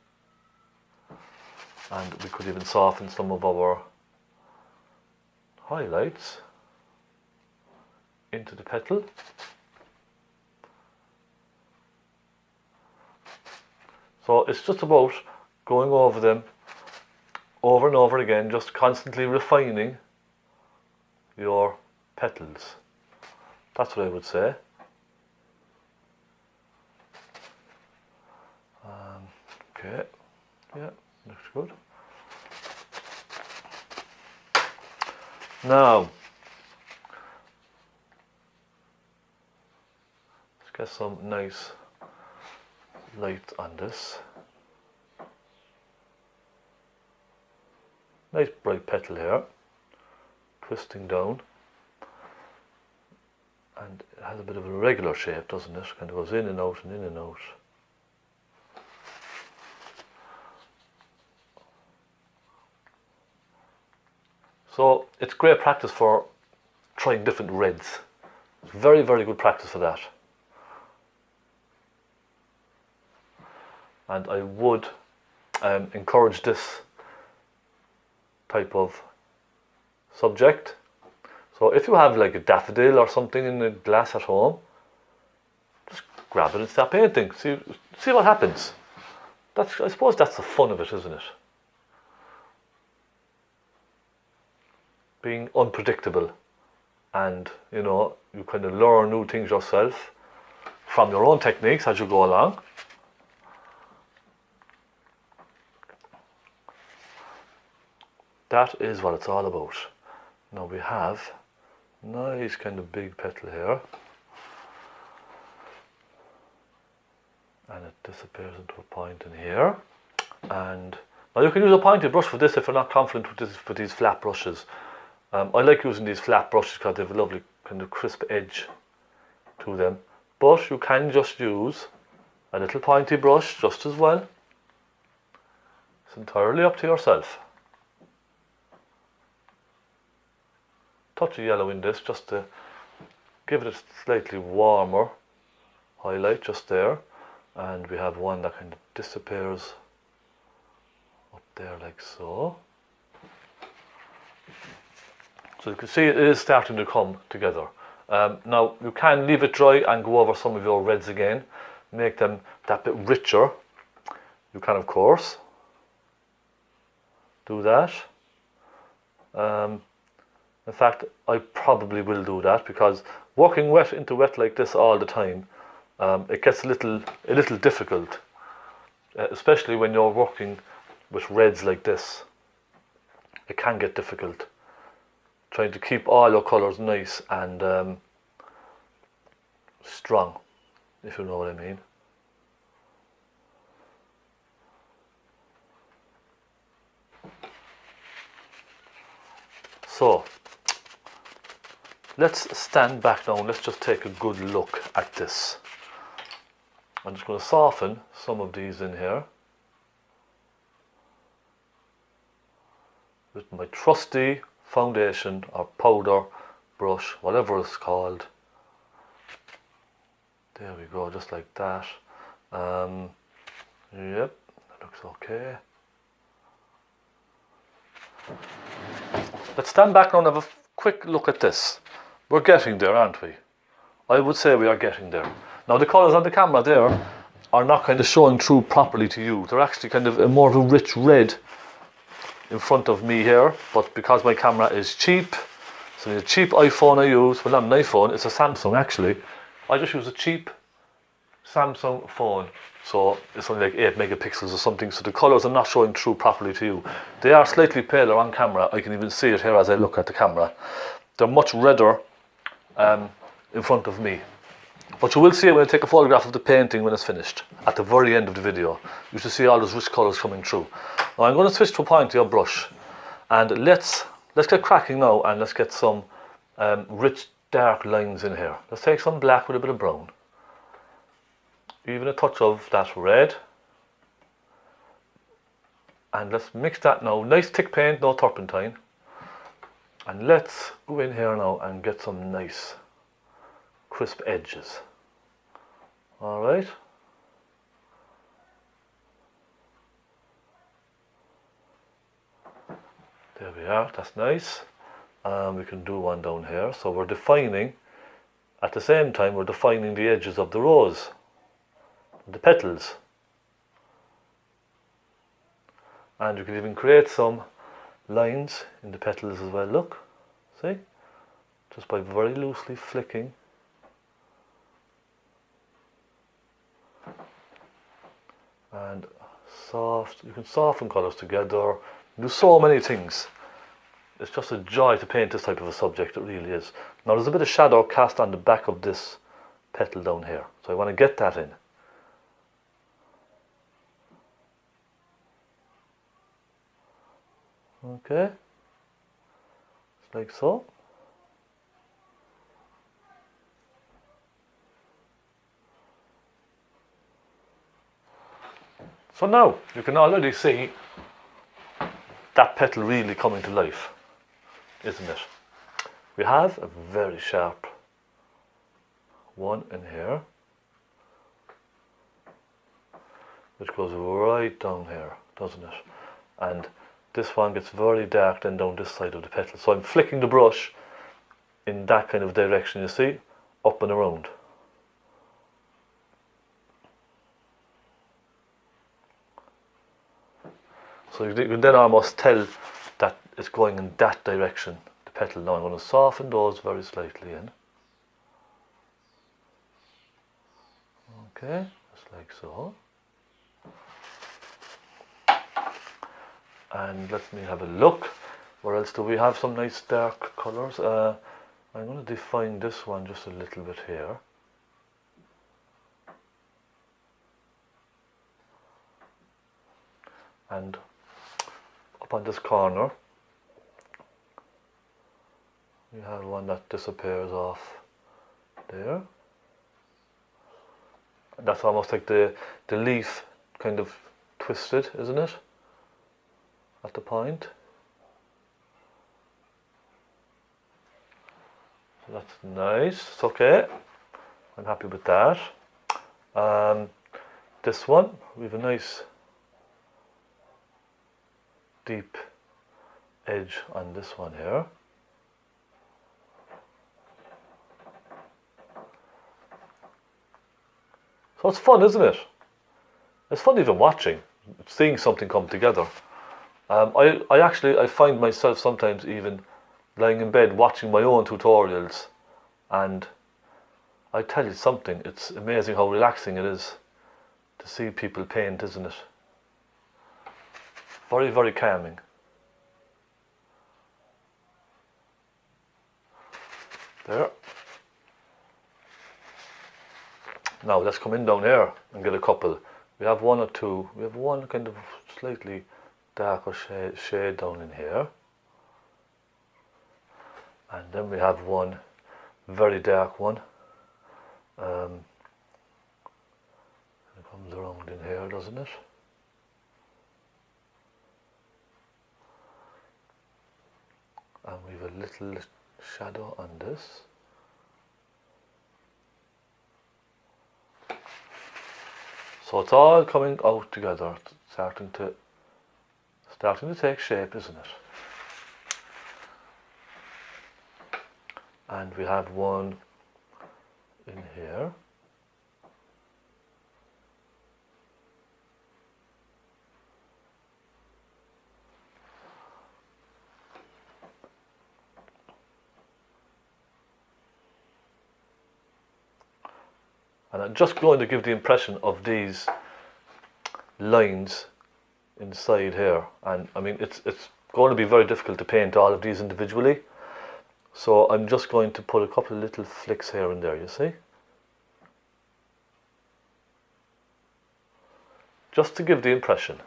And we could even soften some of our highlights into the petal. So it's just about going over them over and over again, just constantly refining your petals. That's what I would say. Okay, yeah, looks good. Now, let's get some nice light on this. Nice bright petal here, twisting down, and it has a bit of a regular shape, doesn't it? Kind of goes in and out and in and out. So it's great practice for trying different reds. It's very, very good practice for that. And I would encourage this type of subject. So if you have like a daffodil or something in a glass at home, just grab it and start painting. See what happens. I suppose that's the fun of it, isn't it? Being unpredictable, and you know, you kind of learn new things yourself from your own techniques as you go along. That is what it's all about. Now we have nice kind of big petal here, and it disappears into a point in here. And now you can use a pointed brush for this if you're not confident with these flat brushes. I like using these flat brushes because they have a lovely kind of crisp edge to them. But you can just use a little pointy brush just as well. It's entirely up to yourself. Touch of yellow in this just to give it a slightly warmer highlight just there. And we have one that kind of disappears up there like so. So you can see it is starting to come together. Now you can leave it dry and go over some of your reds again, make them that bit richer. You can of course do that. In fact, I probably will do that because working wet into wet like this all the time, it gets a little difficult, especially when you're working with reds like this. It can get difficult trying to keep all your colours nice and strong, if you know what I mean. So let's stand back now and let's just take a good look at this. I'm just going to soften some of these in here with my trusty foundation or powder brush, whatever it's called. There we go, just like that. Yep, that looks okay. Let's stand back now and have a quick look at this. We're getting there, aren't we? I would say we are getting there. Now the colours on the camera there are not kind of showing through properly to you. They're actually kind of more of a rich red in front of me here, but because my camera is cheap, so the cheap iPhone I use, well not an iPhone, it's a Samsung actually. I just use a cheap Samsung phone, so it's only like 8 megapixels or something, so the colours are not showing through properly to you. They are slightly paler on camera, I can even see it here as I look at the camera. They're much redder in front of me. But you will see it when I take a photograph of the painting when it's finished, at the very end of the video. You should see all those rich colours coming through. Now I'm going to switch to a pointier brush, and let's get cracking now and let's get some rich dark lines in here. Let's take some black with a bit of brown. Even a touch of that red. And let's mix that now. Nice thick paint, no turpentine. And let's go in here now and get some nice crisp edges. Alright. There we are, that's nice. We can do one down here. So we're defining, at the same time, we're defining the edges of the rose, the petals. And you can even create some lines in the petals as well, look, see? Just by very loosely flicking. And soft, you can soften colours together, do so many things. It's just a joy to paint this type of a subject, it really is. Now there's a bit of shadow cast on the back of this petal down here, so I want to get that in. Okay, just like so. So now you can already see that petal really coming to life, isn't it? We have a very sharp one in here, which goes right down here, doesn't it? And this one gets very dark then down this side of the petal. So I'm flicking the brush in that kind of direction, you see, up and around. So you can then almost tell that it's going in that direction, the petal. Now I'm going to soften those very slightly in. Okay, just like so. And let me have a look. Where else do we have some nice dark colours? I'm going to define this one just a little bit here. And up on this corner, we have one that disappears off there. And that's almost like the leaf kind of twisted, isn't it? At the point. So that's nice, it's okay. I'm happy with that. This one, we have a nice deep edge on this one here. So it's fun, isn't it? It's fun even watching, seeing something come together. I find myself sometimes even lying in bed watching my own tutorials, and I tell you something, it's amazing how relaxing it is to see people paint, isn't it? Very, very calming. There. Now let's come in down here and get a couple. We have one or two. We have one kind of slightly darker shade down in here. And then we have one very dark one. It comes around in here, doesn't it? And we have a little shadow on this. So it's all coming out together, it's starting to take shape, isn't it? And we have one in here. And I'm just going to give the impression of these lines inside here. And I mean, it's going to be very difficult to paint all of these individually. So I'm just going to put a couple of little flicks here and there, you see? Just to give the impression.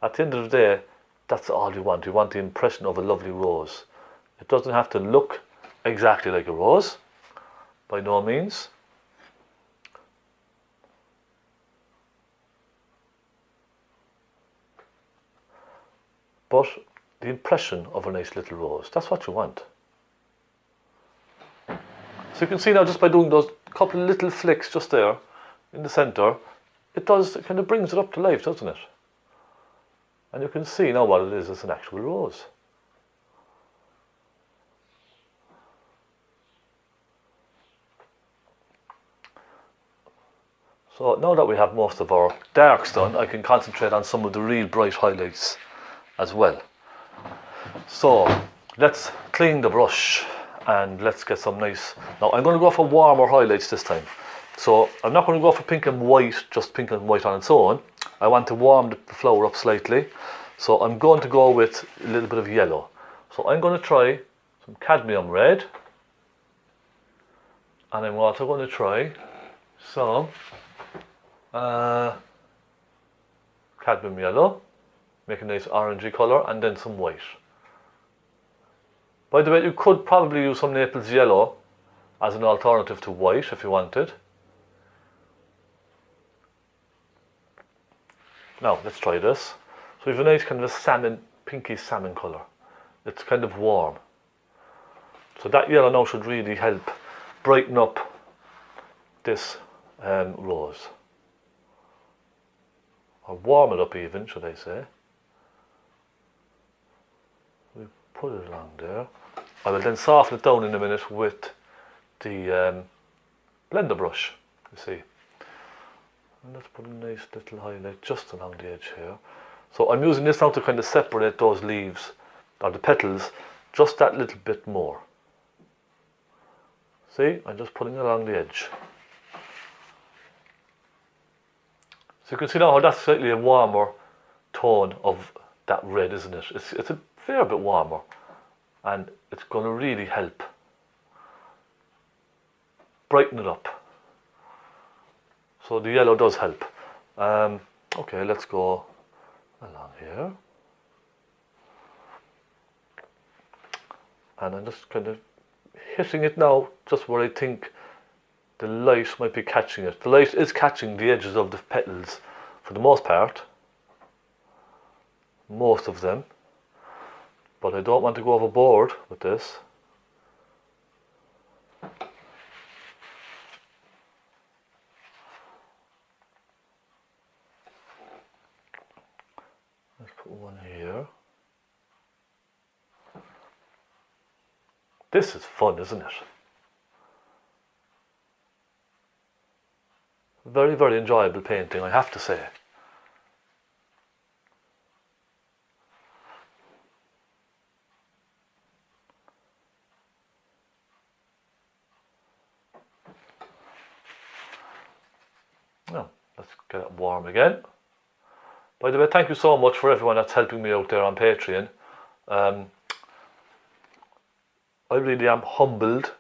At the end of the day, that's all you want. You want the impression of a lovely rose. It doesn't have to look exactly like a rose, by no means. But the impression of a nice little rose, that's what you want. So you can see now, just by doing those couple of little flicks just there in the center, it kind of brings it up to life, doesn't it? And you can see now what it is. It's an actual rose. So now that we have most of our darks done, I can concentrate on some of the real bright highlights as well. So let's clean the brush and let's get some nice... Now I'm going to go for warmer highlights this time. So I'm not going to go for pink and white, just pink and white on its own. I want to warm the flower up slightly. So I'm going to go with a little bit of yellow. So I'm going to try some cadmium red. And I'm also going to try some cadmium yellow. Make a nice orangey colour, and then some white. By the way, you could probably use some Naples yellow as an alternative to white if you wanted. Now let's try this. So we have a nice kind of a salmon, pinky salmon colour. It's kind of warm. So that yellow now should really help brighten up this rose. Or warm it up even, should I say. We put it along there. I will then soften it down in a minute with the blender brush, you see. And let's put a nice little highlight just along the edge here. So I'm using this now to kind of separate those leaves, or the petals, just that little bit more. See, I'm just putting it along the edge. So you can see now how that's slightly a warmer tone of that red, isn't it? It's a fair bit warmer, and it's going to really help brighten it up. So the yellow does help. Okay, let's go along here. And I'm just kind of hitting it now, just where I think the light might be catching it. The light is catching the edges of the petals for the most part. Most of them. But I don't want to go overboard with this. Let's put one here. This is fun, isn't it? Very, very enjoyable painting, I have to say. Now, let's get it warm again. By the way, thank you so much for everyone that's helping me out there on Patreon. I really am humbled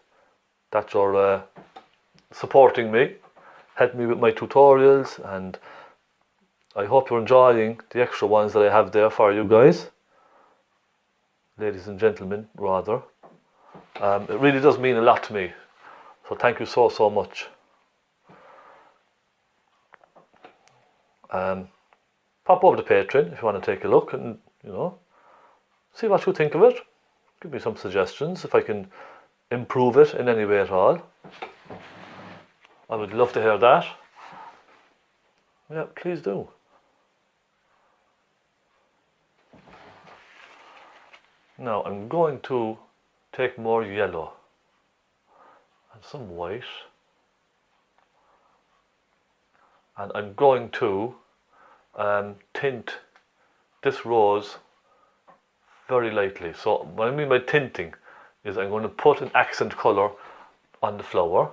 that you're supporting me, helping me with my tutorials, and I hope you're enjoying the extra ones that I have there for you guys. Ladies and gentlemen, rather. It really does mean a lot to me. So thank you so, so much. Pop over to Patreon if you want to take a look and, you know, see what you think of it. Give me some suggestions if I can improve it in any way at all. I would love to hear that. Yeah, please do. Now I'm going to take more yellow and some white, and I'm going to tint this rose very lightly. So what I mean by tinting is I'm going to put an accent colour on the flower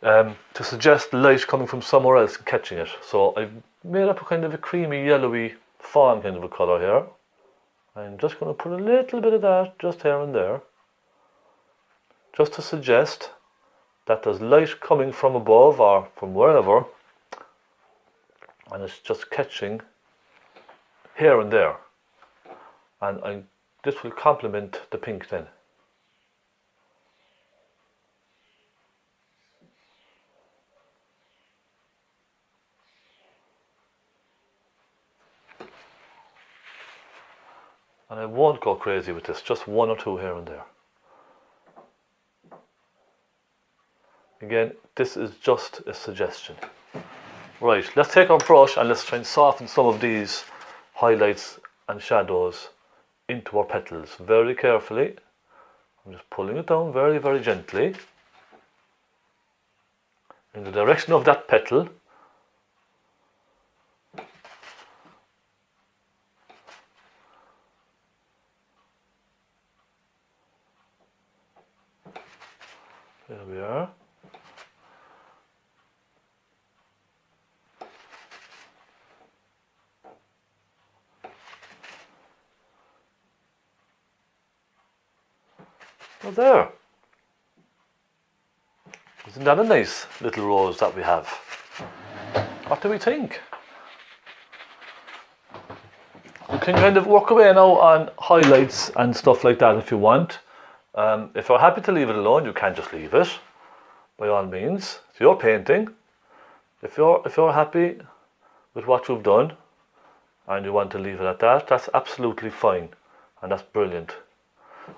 to suggest light coming from somewhere else and catching it. So I've made up a kind of a creamy yellowy fawn kind of a colour here. I'm just going to put a little bit of that just here and there, just to suggest that there's light coming from above or from wherever, and it's just catching here and there. And this will complement the pink then. And I won't go crazy with this, just one or two here and there. Again, this is just a suggestion. Right, let's take our brush and let's try and soften some of these highlights and shadows into our petals very carefully. I'm just pulling it down very, very gently in the direction of that petal. There we are. Well, there. Isn't that a nice little rose that we have? What do we think? You can kind of work away now on highlights and stuff like that if you want. If you're happy to leave it alone, you can just leave it. By all means, it's your painting. If you're happy with what you've done and you want to leave it at that, that's absolutely fine, and that's brilliant.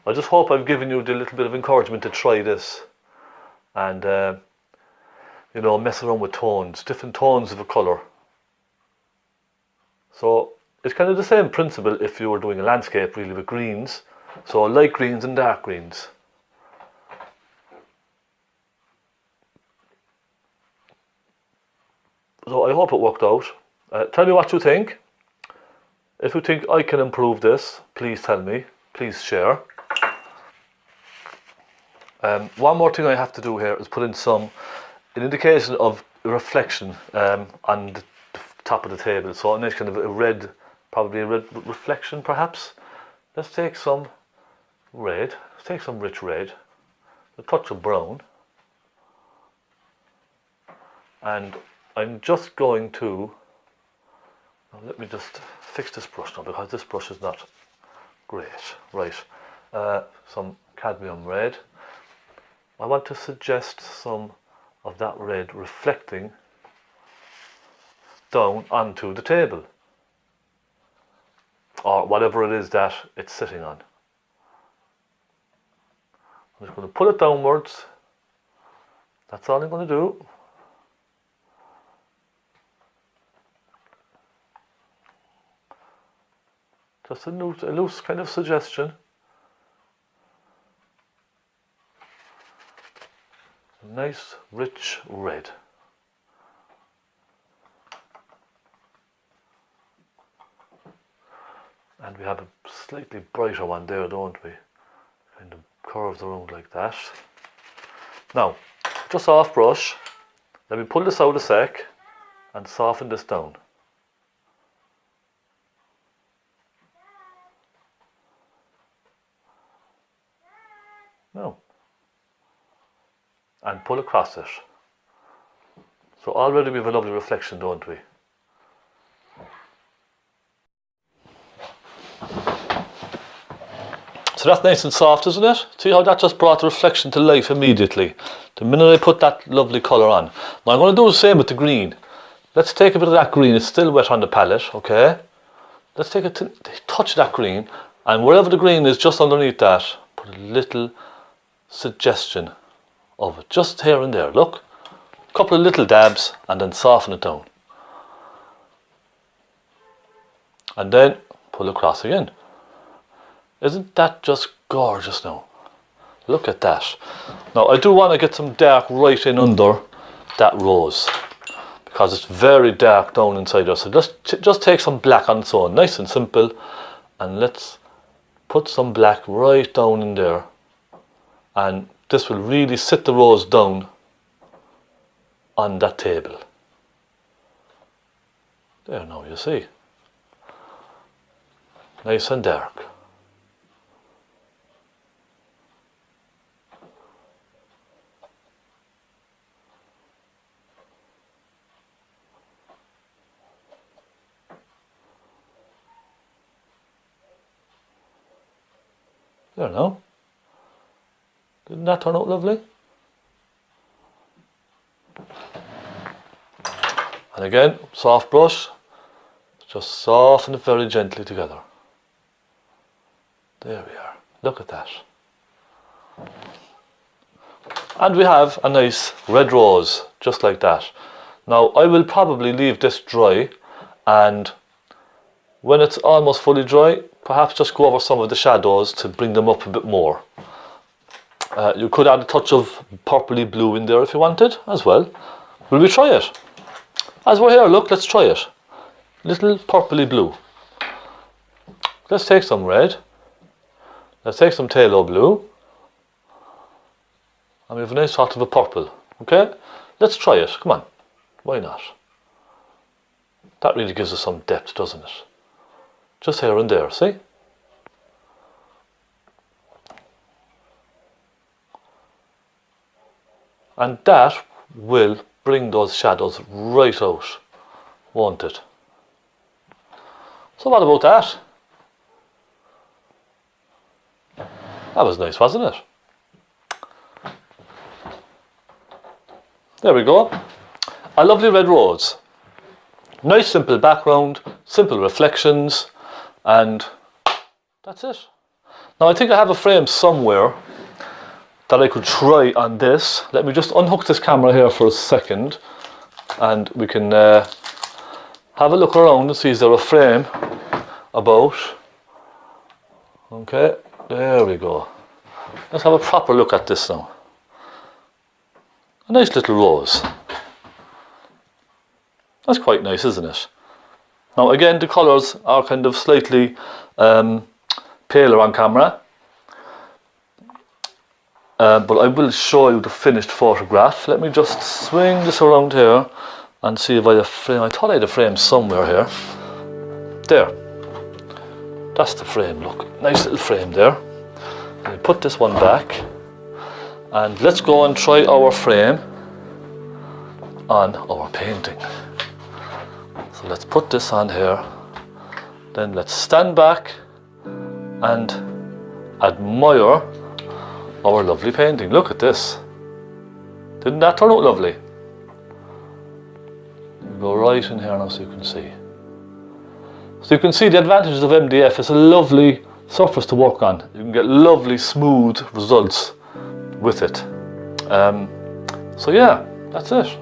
I just hope I've given you the little bit of encouragement to try this and you know, mess around with tones, different tones of a colour. So it's kind of the same principle if you were doing a landscape really with greens. So light greens and dark greens. So I hope it worked out. Tell me what you think. If you think I can improve this, please tell me. Please share. One more thing I have to do here is put in an indication of reflection on the top of the table. So a nice kind of a red, probably a red reflection perhaps. Let's take some red, let's take some rich red, a touch of brown, and I'm just going to, let me just fix this brush now because this brush is not great. Right, some cadmium red. I want to suggest some of that red reflecting down onto the table or whatever it is that it's sitting on. I'm just going to pull it downwards. That's all I'm going to do. Just a loose kind of suggestion. A nice rich red. And we have a slightly brighter one there, don't we? Kind of curves around like that. Now, just off brush, let me pull this out a sec and soften this down. Now, and pull across it. So already we have a lovely reflection, don't we? So that's nice and soft, isn't it? See how that just brought the reflection to life immediately. The minute I put that lovely colour on. Now I'm going to do the same with the green. Let's take a bit of that green. It's still wet on the palette, okay? Let's take a touch of that green, and wherever the green is, just underneath that, put a little suggestion of it, just here and there. Look, a couple of little dabs, and then soften it down. And then pull across again. Isn't that just gorgeous now? Look at that. Now I do want to get some dark right in under that rose because it's very dark down inside there. So just take some black on its own, nice and simple, and let's put some black right down in there, and this will really sit the rose down on that table. There now, you see. Nice and dark. There now. Didn't that turn out lovely? And again, soft brush, just soften it very gently together. There we are. Look at that. And we have a nice red rose, just like that. Now I will probably leave this dry, and when it's almost fully dry, perhaps just go over some of the shadows to bring them up a bit more. You could add a touch of purpley blue in there if you wanted as well. Will we try it? As we're here, look, let's try it. Little purpley blue. Let's take some red. Let's take some phthalo blue. And we have a nice sort of a purple. Okay? Let's try it. Come on. Why not? That really gives us some depth, doesn't it? Just here and there, see? And that will bring those shadows right out, won't it? So what about that? That was nice, wasn't it? There we go. A lovely red rose. Nice simple background, simple reflections, and that's it. Now I think I have a frame somewhere that I could try on this. Let me just unhook this camera here for a second, and we can have a look around and see is there a frame about. Okay, there we go. Let's have a proper look at this now. A nice little rose. That's quite nice, isn't it? Now again, the colours are kind of slightly paler on camera. But I will show you the finished photograph. Let me just swing this around here and see if I have a frame. I thought I had a frame somewhere here. There. That's the frame, look. Nice little frame there. I'll put this one back. And let's go and try our frame on our painting. So let's put this on here. Then let's stand back and admire our lovely painting. Look at this. Didn't that turn out lovely? Go right in here now so you can see. So you can see the advantages of MDF. It's a lovely surface to work on. You can get lovely smooth results with it. So yeah, that's it.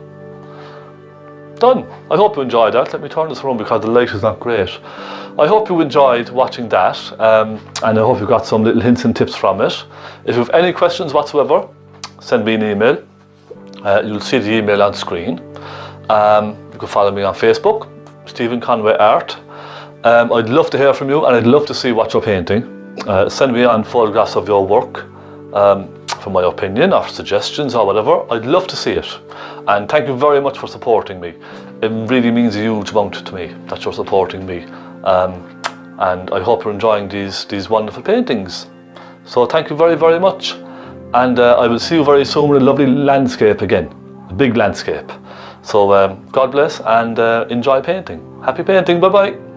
Done. I hope you enjoyed that. Let me turn this around because the light is not great. I hope you enjoyed watching that, and I hope you got some little hints and tips from it. If you have any questions whatsoever, send me an email. You'll see the email on screen. You can follow me on Facebook, Stephen Conway Art. I'd love to hear from you, and I'd love to see what you're painting. Send me on photographs of your work for my opinion or suggestions or whatever. I'd love to see it. And thank you very much for supporting me. It really means a huge amount to me that you're supporting me. And I hope you're enjoying these wonderful paintings. So thank you very, very much. And I will see you very soon with a lovely landscape again. A big landscape. So God bless and enjoy painting. Happy painting. Bye-bye.